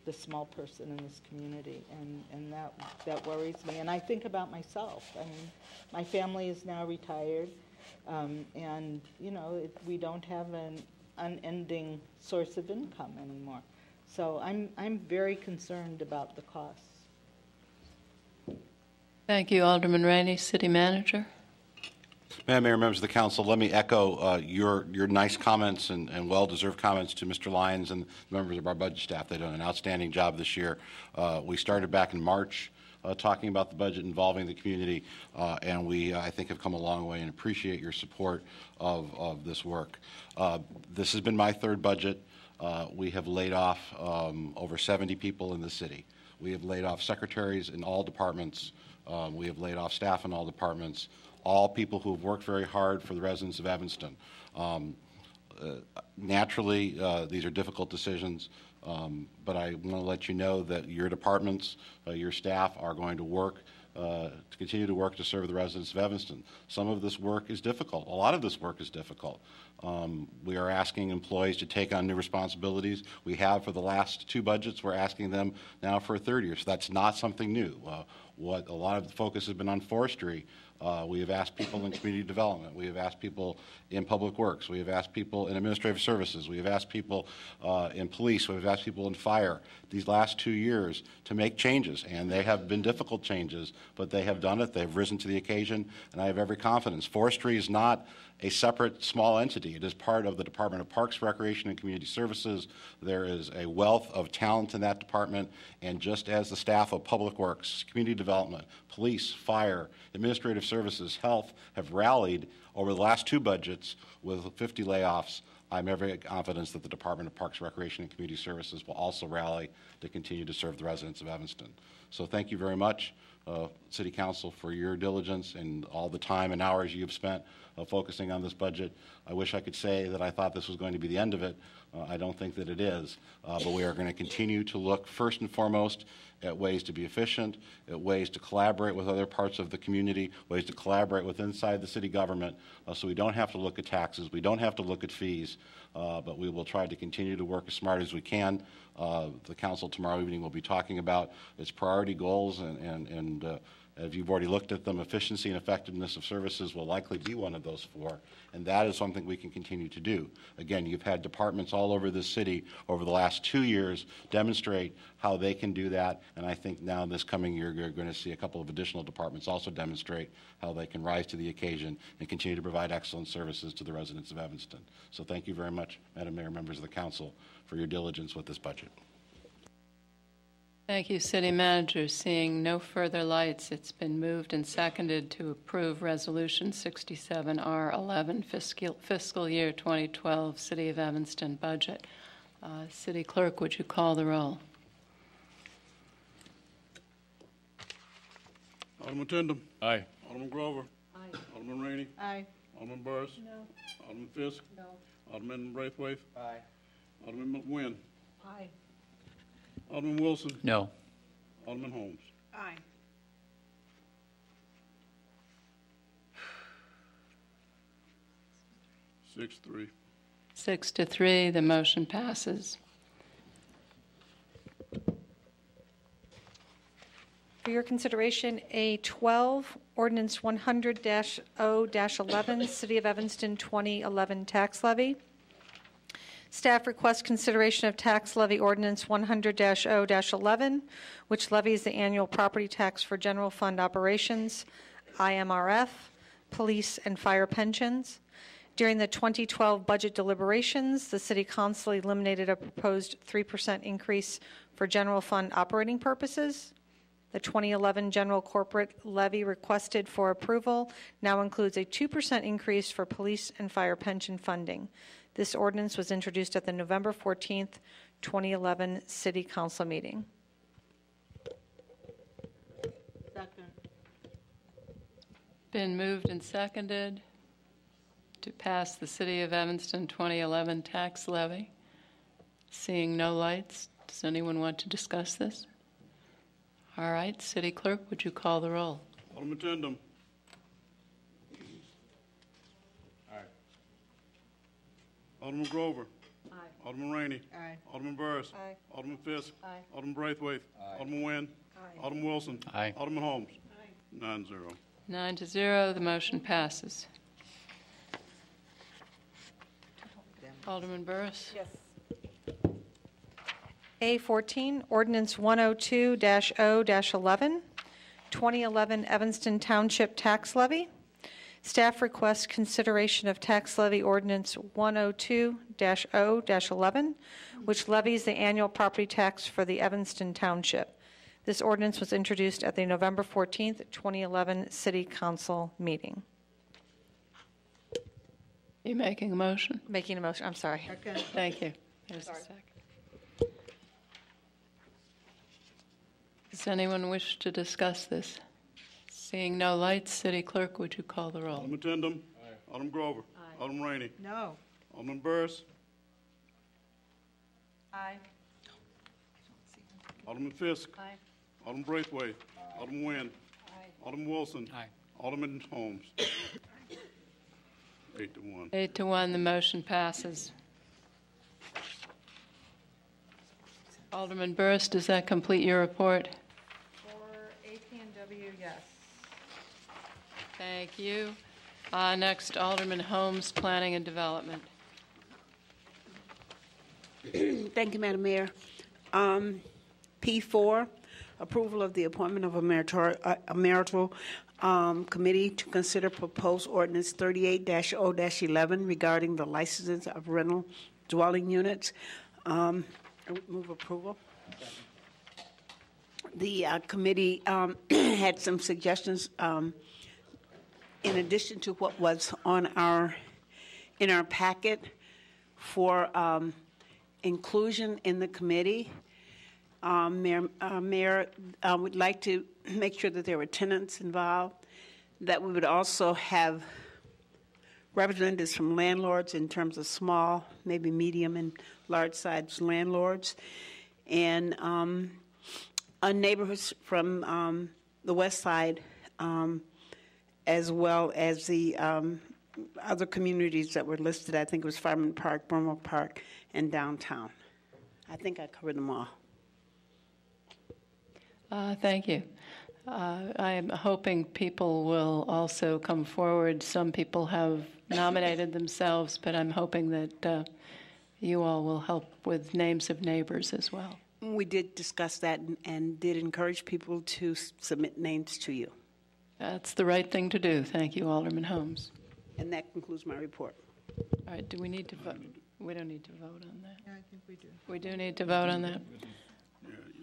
the small person in this community, and that worries me. And I think about myself. I mean, my family is now retired, and you know, we don't have an unending source of income anymore. So I'm very concerned about the costs. Thank you, Alderman Rainey. City Manager. Madam Mayor, members of the council, let me echo your nice comments and well-deserved comments to Mr. Lyons and members of our budget staff. They've done an outstanding job this year. We started back in March talking about the budget involving the community, and we, I think, have come a long way and appreciate your support of this work. This has been my third budget. We have laid off over 70 people in the city. We have laid off secretaries in all departments. We have laid off staff in all departments. All people who have worked very hard for the residents of Evanston. Naturally, these are difficult decisions, but I want to let you know that your departments, your staff are going to work to continue to work to serve the residents of Evanston. Some of this work is difficult. A lot of this work is difficult. We are asking employees to take on new responsibilities. We have for the last two budgets. We're asking them now for a third year, so that's not something new. What a lot of the focus has been on forestry. We have asked people in community development. We have asked people in public works. We have asked people in administrative services. We have asked people in police. We have asked people in fire these last 2 years to make changes, and they have been difficult changes, but they have done it. They have risen to the occasion, and I have every confidence. Forestry is not a separate small entity. It is part of the Department of Parks, Recreation, and Community Services. There is a wealth of talent in that department, and just as the staff of public works, community development, police, fire, administrative services, health have rallied over the last two budgets with 50 layoffs, I'm every confidence that the Department of Parks, Recreation, and Community Services will also rally to continue to serve the residents of Evanston. So thank you very much, City Council, for your diligence and all the time and hours you've spent focusing on this budget. I wish I could say that I thought this was going to be the end of it. I don't think that it is, but we are going to continue to look first and foremost at ways to be efficient, at ways to collaborate with other parts of the community, ways to collaborate with inside the city government, so we don't have to look at taxes, we don't have to look at fees, but we will try to continue to work as smart as we can. The council tomorrow evening will be talking about its priority goals, and if you've already looked at them, efficiency and effectiveness of services will likely be one of those four, and that is something we can continue to do. Again, you've had departments all over this city over the last 2 years demonstrate how they can do that, and I think now this coming year you're going to see a couple of additional departments also demonstrate how they can rise to the occasion and continue to provide excellent services to the residents of Evanston. So thank you very much, Madam Mayor, members of the council, for your diligence with this budget. Thank you, City Manager. Seeing no further lights, it's been moved and seconded to approve Resolution 67R11, fiscal year 2012 City of Evanston budget. City Clerk, would you call the roll? Alderman Tindem. Aye. Alderman Grover. Aye. Alderman Rainey. Aye. Alderman Burris. No. Alderman Fisk. No. Alderman Braithwaite. Aye. Alderman McWynn. Aye. Alderman Wilson. No. Alderman Holmes. Aye. Six, three. 6-3, the motion passes. For your consideration, A12, Ordinance 100-0-11, City of Evanston 2011 tax levy. Staff requests consideration of tax levy ordinance 100-0-11, which levies the annual property tax for general fund operations, IMRF, police and fire pensions. During the 2012 budget deliberations, the City Council eliminated a proposed 3% increase for general fund operating purposes. The 2011 general corporate levy requested for approval now includes a 2% increase for police and fire pension funding. This ordinance was introduced at the November 14th, 2011 City Council meeting. Second. Been moved and seconded. to pass the City of Evanston 2011 tax levy. Seeing no lights, does anyone want to discuss this? All right, City Clerk, would you call the roll? Alderman Tindem. Aye. Alderman Grover. Aye. Alderman Rainey. Aye. Alderman Burris. Aye. Alderman Fisk. Aye. Alderman Braithwaite. Aye. Alderman Nguyen. Aye. Alderman Wilson. Aye. Alderman Holmes. Aye. 9-0. 9-0, the motion passes. Alderman Burris? Yes. A14, Ordinance 102-0-11, 2011 Evanston Township Tax Levy. Staff requests consideration of Tax Levy Ordinance 102-0-11, which levies the annual property tax for the Evanston Township. This ordinance was introduced at the November 14th, 2011 City Council meeting. You making a motion? Making a motion, I'm sorry. Second. Thank you. There's a second. Does anyone wish to discuss this? Seeing no lights, City Clerk, would you call the roll? Alderman Tindem. Aye. Alderman Grover. Aye. Alderman Rainey. No. Alderman Burris. Aye. Alderman Fisk. Aye. Alderman Braithwaite. Alderman Nguyen. Alderman Wilson. Aye. Alderman Holmes. 8-1. 8-1, the motion passes. Alderman Burris, does that complete your report? For AP&W, yes. Thank you. Next, Alderman Holmes, Planning and Development. Thank you, Madam Mayor. P4, approval of the appointment of a marital committee to consider proposed ordinance 38-0-11 regarding the licenses of rental dwelling units. I would move approval. The committee had some suggestions in addition to what was on in our packet for inclusion in the committee. Mayor would like to make sure that there were tenants involved, that we would also have representatives from landlords in terms of small, maybe medium and large-sized landlords, and neighborhoods from the west side, as well as the other communities that were listed. I think it was Fireman Park, Burma Park, and downtown. I think I covered them all. Thank you. I am hoping people will also come forward. Some people have nominated themselves, but I'm hoping that you all will help with names of neighbors as well. We did discuss that and did encourage people to submit names to you. That's the right thing to do. Thank you, Alderman Holmes. And that concludes my report. All right, do we need to vote? We don't need to vote on that. Yeah, I think we do. We do need to vote on that?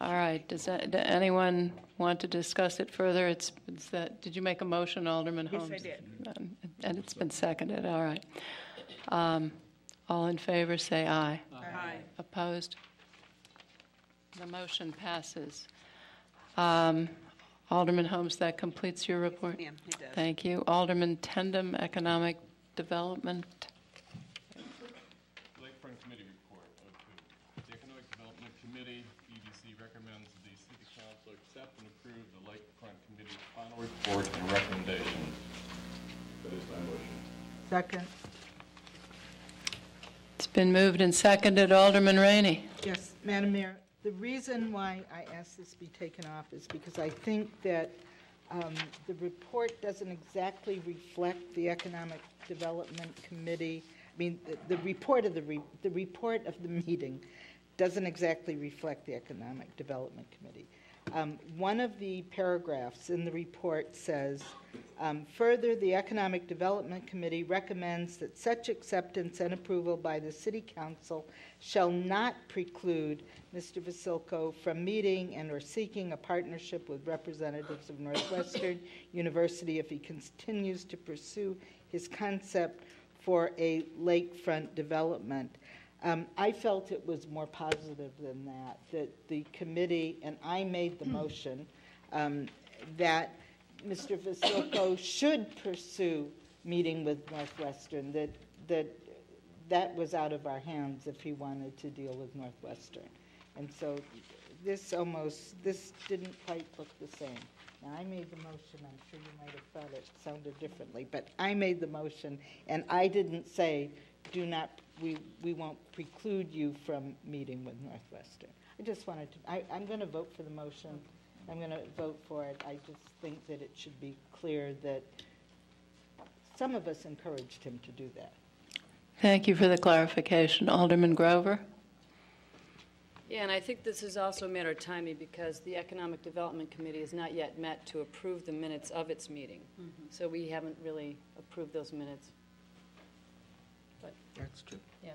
All right. Does anyone want to discuss it further? It's that. Did you make a motion, Alderman Holmes? Yes, I did. And it's been seconded. All right. All in favor, say aye. Aye. Opposed? The motion passes. Alderman Holmes, that completes your report? Yes, ma'am, it does. Thank you. Alderman Tindem, Economic Development. Lakefront Committee report. The Economic Development Committee, EDC, recommends the City Council accept and approve the Lakefront Committee's final report and recommendations. That is my motion. Second. It's been moved and seconded. Alderman Rainey. Yes, Madam Mayor, the reason why I asked this be taken off is because I think that the report doesn't exactly reflect the Economic Development Committee. I mean, the report of the report of the meeting doesn't exactly reflect the Economic Development Committee. One of the paragraphs in the report says, further, the Economic Development Committee recommends that such acceptance and approval by the City Council shall not preclude Mr. Vasilko from meeting and or seeking a partnership with representatives of Northwestern University if he continues to pursue his concept for a lakefront development. I felt it was more positive than that the committee, and I made the motion, that Mr. Vasilko should pursue meeting with Northwestern, that was out of our hands if he wanted to deal with Northwestern. And so this didn't quite look the same. Now, I made the motion. I'm sure you might have thought it sounded differently, but I made the motion, and I didn't say, we won't preclude you from meeting with Northwestern. I just wanted to, I'm going to vote for the motion. I'm going to vote for it. I just think that it should be clear that some of us encouraged him to do that. Thank you for the clarification. Alderman Grover? Yeah, and I think this is also a matter of timing because the Economic Development Committee has not yet met to approve the minutes of its meeting. Mm-hmm. So we haven't really approved those minutes. But that's true. Yeah.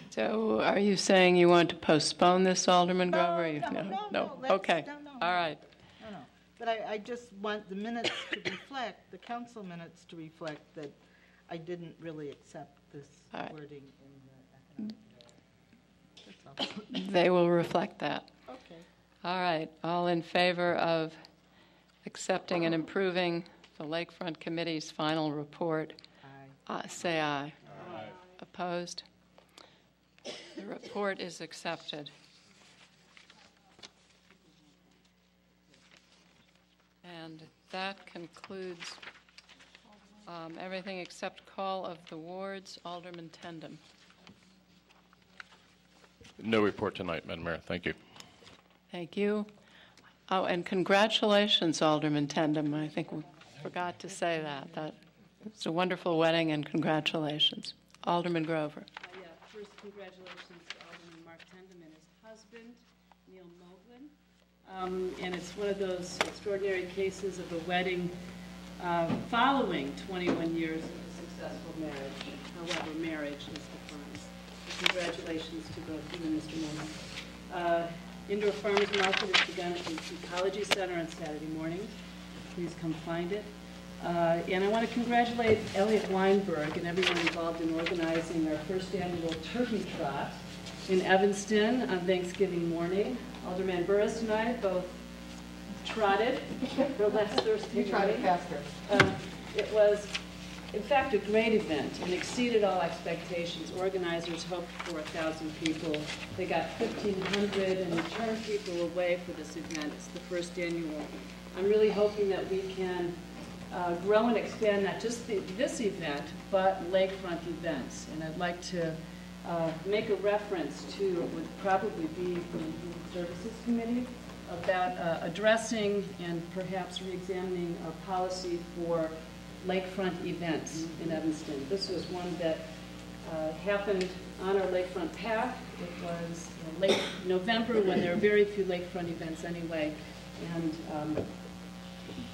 So are you saying you want to postpone this, Alderman Grover? No. Okay. All right. No. But I just want the minutes to reflect, the council minutes to reflect that I didn't really accept this wording in the economic. They will reflect that. Okay. All right. All in favor of accepting and improving the Lakefront Committee's final report, say aye. Aye. Opposed? The report is accepted. And that concludes everything except call of the wards. Alderman Tendem. No report tonight, Madam Mayor. Thank you. Thank you. Oh, and congratulations, Alderman Tendem. I think we forgot to say that. It's a wonderful wedding, and congratulations. Alderman Grover. Yeah, first, congratulations to Alderman Mark Tendem and his husband, Neil Moblin. And it's one of those extraordinary cases of a wedding following 21 years of a successful marriage, however marriage is defined. Congratulations to both you and Mr. Moblin. Indoor Farmers Market has begun at the Ecology Center on Saturday morning. Please come find it. And I want to congratulate Elliot Weinberg and everyone involved in organizing our first annual turkey trot in Evanston on Thanksgiving morning. Alderman Burris and I both trotted for last Thursday morning. You trotted faster. It was, in fact, a great event and exceeded all expectations. Organizers hoped for 1,000 people. They got 1,500 and returned people away for this event. It's the first annual. I'm really hoping that we can grow and expand not just this event, but lakefront events. And I'd like to make a reference to what would probably be the Human Services Committee about addressing and perhaps re-examining our policy for lakefront events in Evanston. This was one that happened on our lakefront path. It was late November when there are very few lakefront events anyway.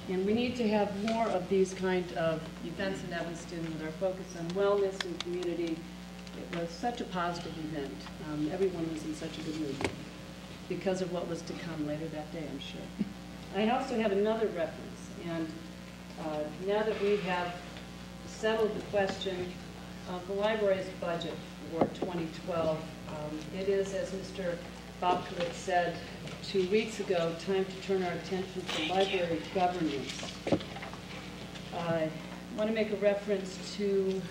And we need to have more of these kind of events in Evanston with our focus on wellness and community. It was such a positive event. Everyone was in such a good mood because of what was to come later that day, I'm sure. I also have another reference, and now that we have settled the question of the library's budget for 2012, it is, as Mr. BOBKIEWICZ said 2 weeks ago, time to turn our attention to library governance. I want to make a reference to,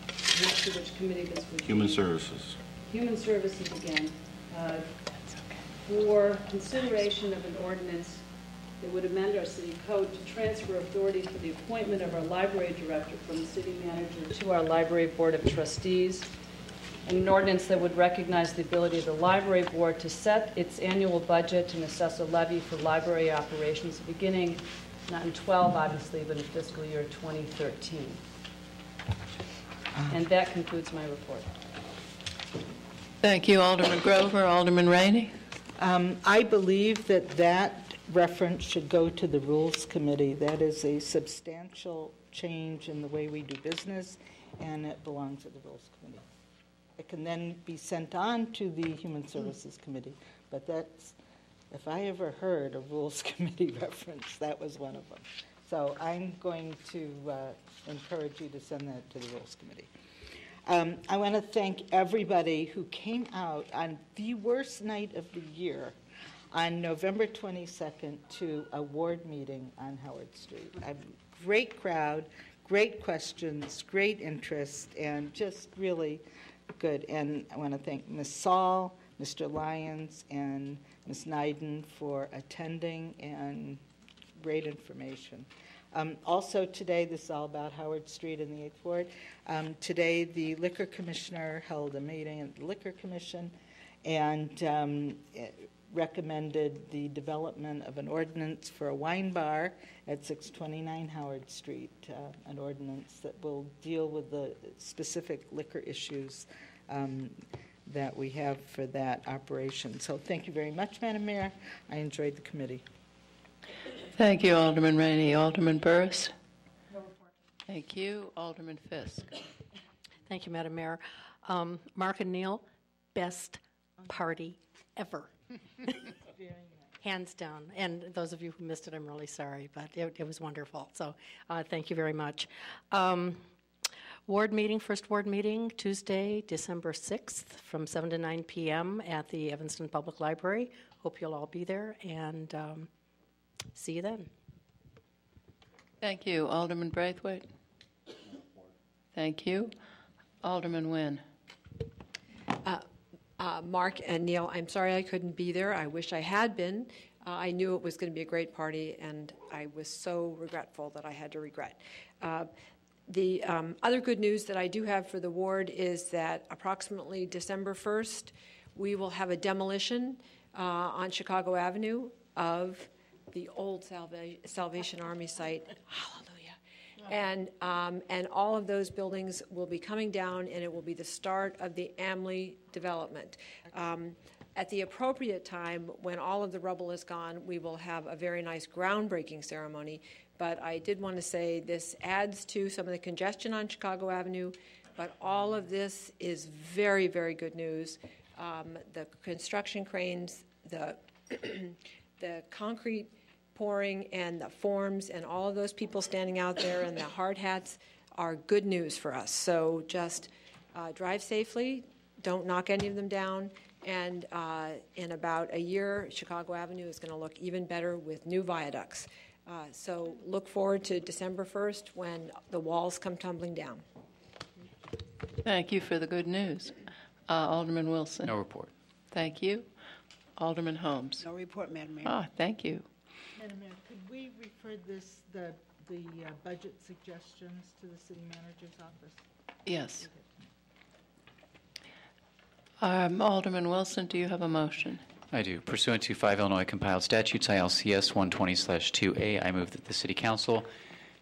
I'm not sure which committee this would be. Human Services. Human Services again. For consideration of an ordinance that would amend our city code to transfer authority for the appointment of our library director from the city manager to our library board of trustees, and an ordinance that would recognize the ability of the library board to set its annual budget and assess a levy for library operations beginning not in 12, obviously, but in fiscal year 2013. And that concludes my report. Thank you, Alderman Grover. Alderman Rainey? I believe that reference should go to the Rules Committee. That is a substantial change in the way we do business, and it belongs at the Rules Committee. It can then be sent on to the Human Services Committee, but that's, if I ever heard a Rules Committee reference, that was one of them. So I'm going to encourage you to send that to the Rules Committee. I want to thank everybody who came out on the worst night of the year on November 22nd to a ward meeting on Howard Street. A great crowd, great questions, great interest, and just really good. And I want to thank Ms. Saul, Mr. Lyons, and Ms. Neiden for attending and great information. Also today, this is all about Howard Street in the 8th Ward. Today, the Liquor Commissioner held a meeting at the Liquor Commission and recommended the development of an ordinance for a wine bar at 629 Howard Street, an ordinance that will deal with the specific liquor issues that we have for that operation. So thank you very much, Madam Mayor. I enjoyed the committee. Thank you, Alderman Rainey. Alderman Burris? No report. Thank you. Alderman Fisk? Thank you, Madam Mayor. Mark and Neil, best party ever. Hands down. And those of you who missed it, I'm really sorry, but it was wonderful. So thank you very much. Ward meeting, first ward meeting, Tuesday, December 6th from 7 to 9 p.m. at the Evanston Public Library. Hope you'll all be there, and see you then. Thank you. Alderman Braithwaite? Thank you. Alderman Nguyen? Mark and Neil, I'm sorry I couldn't be there. I wish I had been. I knew it was going to be a great party, and I was so regretful that I had to regret. The other good news that I do have for the ward is that approximately December 1st, we will have a demolition on Chicago Avenue of the old Salvation Army site. Hallelujah. And all of those buildings will be coming down, and it will be the start of the Amley development. At the appropriate time, when all of the rubble is gone, we will have a very nice groundbreaking ceremony. But I did want to say this adds to some of the congestion on Chicago Avenue, but all of this is very, very good news. The construction cranes, the concrete pouring, and the forms, and all of those people standing out there and the hard hats are good news for us. So just drive safely, don't knock any of them down, and in about a year, Chicago Avenue is going to look even better with new viaducts. So look forward to December 1st when the walls come tumbling down. Thank you for the good news. Alderman Wilson? No report. Thank you. Alderman Holmes? No report, Madam Mayor. Ah, thank you. Madam Mayor, could we refer the budget suggestions to the city manager's office? Yes. Alderman Wilson, do you have a motion? I do. Pursuant to 5 Illinois compiled statutes, ILCS 120/2A, I move that the City Council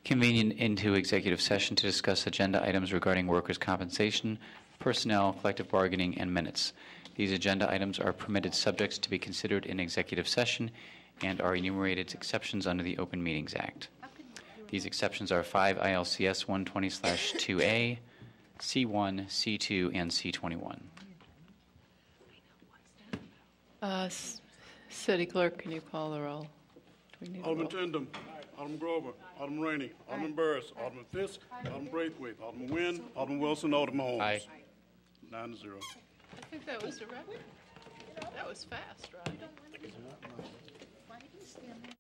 convene into executive session to discuss agenda items regarding workers' compensation, personnel, collective bargaining, and minutes. These agenda items are permitted subjects to be considered in executive session and are enumerated exceptions under the Open Meetings Act. These exceptions are 5 ILCS 120/2A, C1, C2, and C21. City Clerk, can you call the roll? Alderman Tindem. Alderman Grover. Alderman Rainey. Alderman Burris. Alderman Fisk. Alderman Braithwaite. Alderman Nguyen. Alderman Wilson. Alderman Holmes. Aye. 9-0. I think that was a record. That was fast, right? Why do you stand there?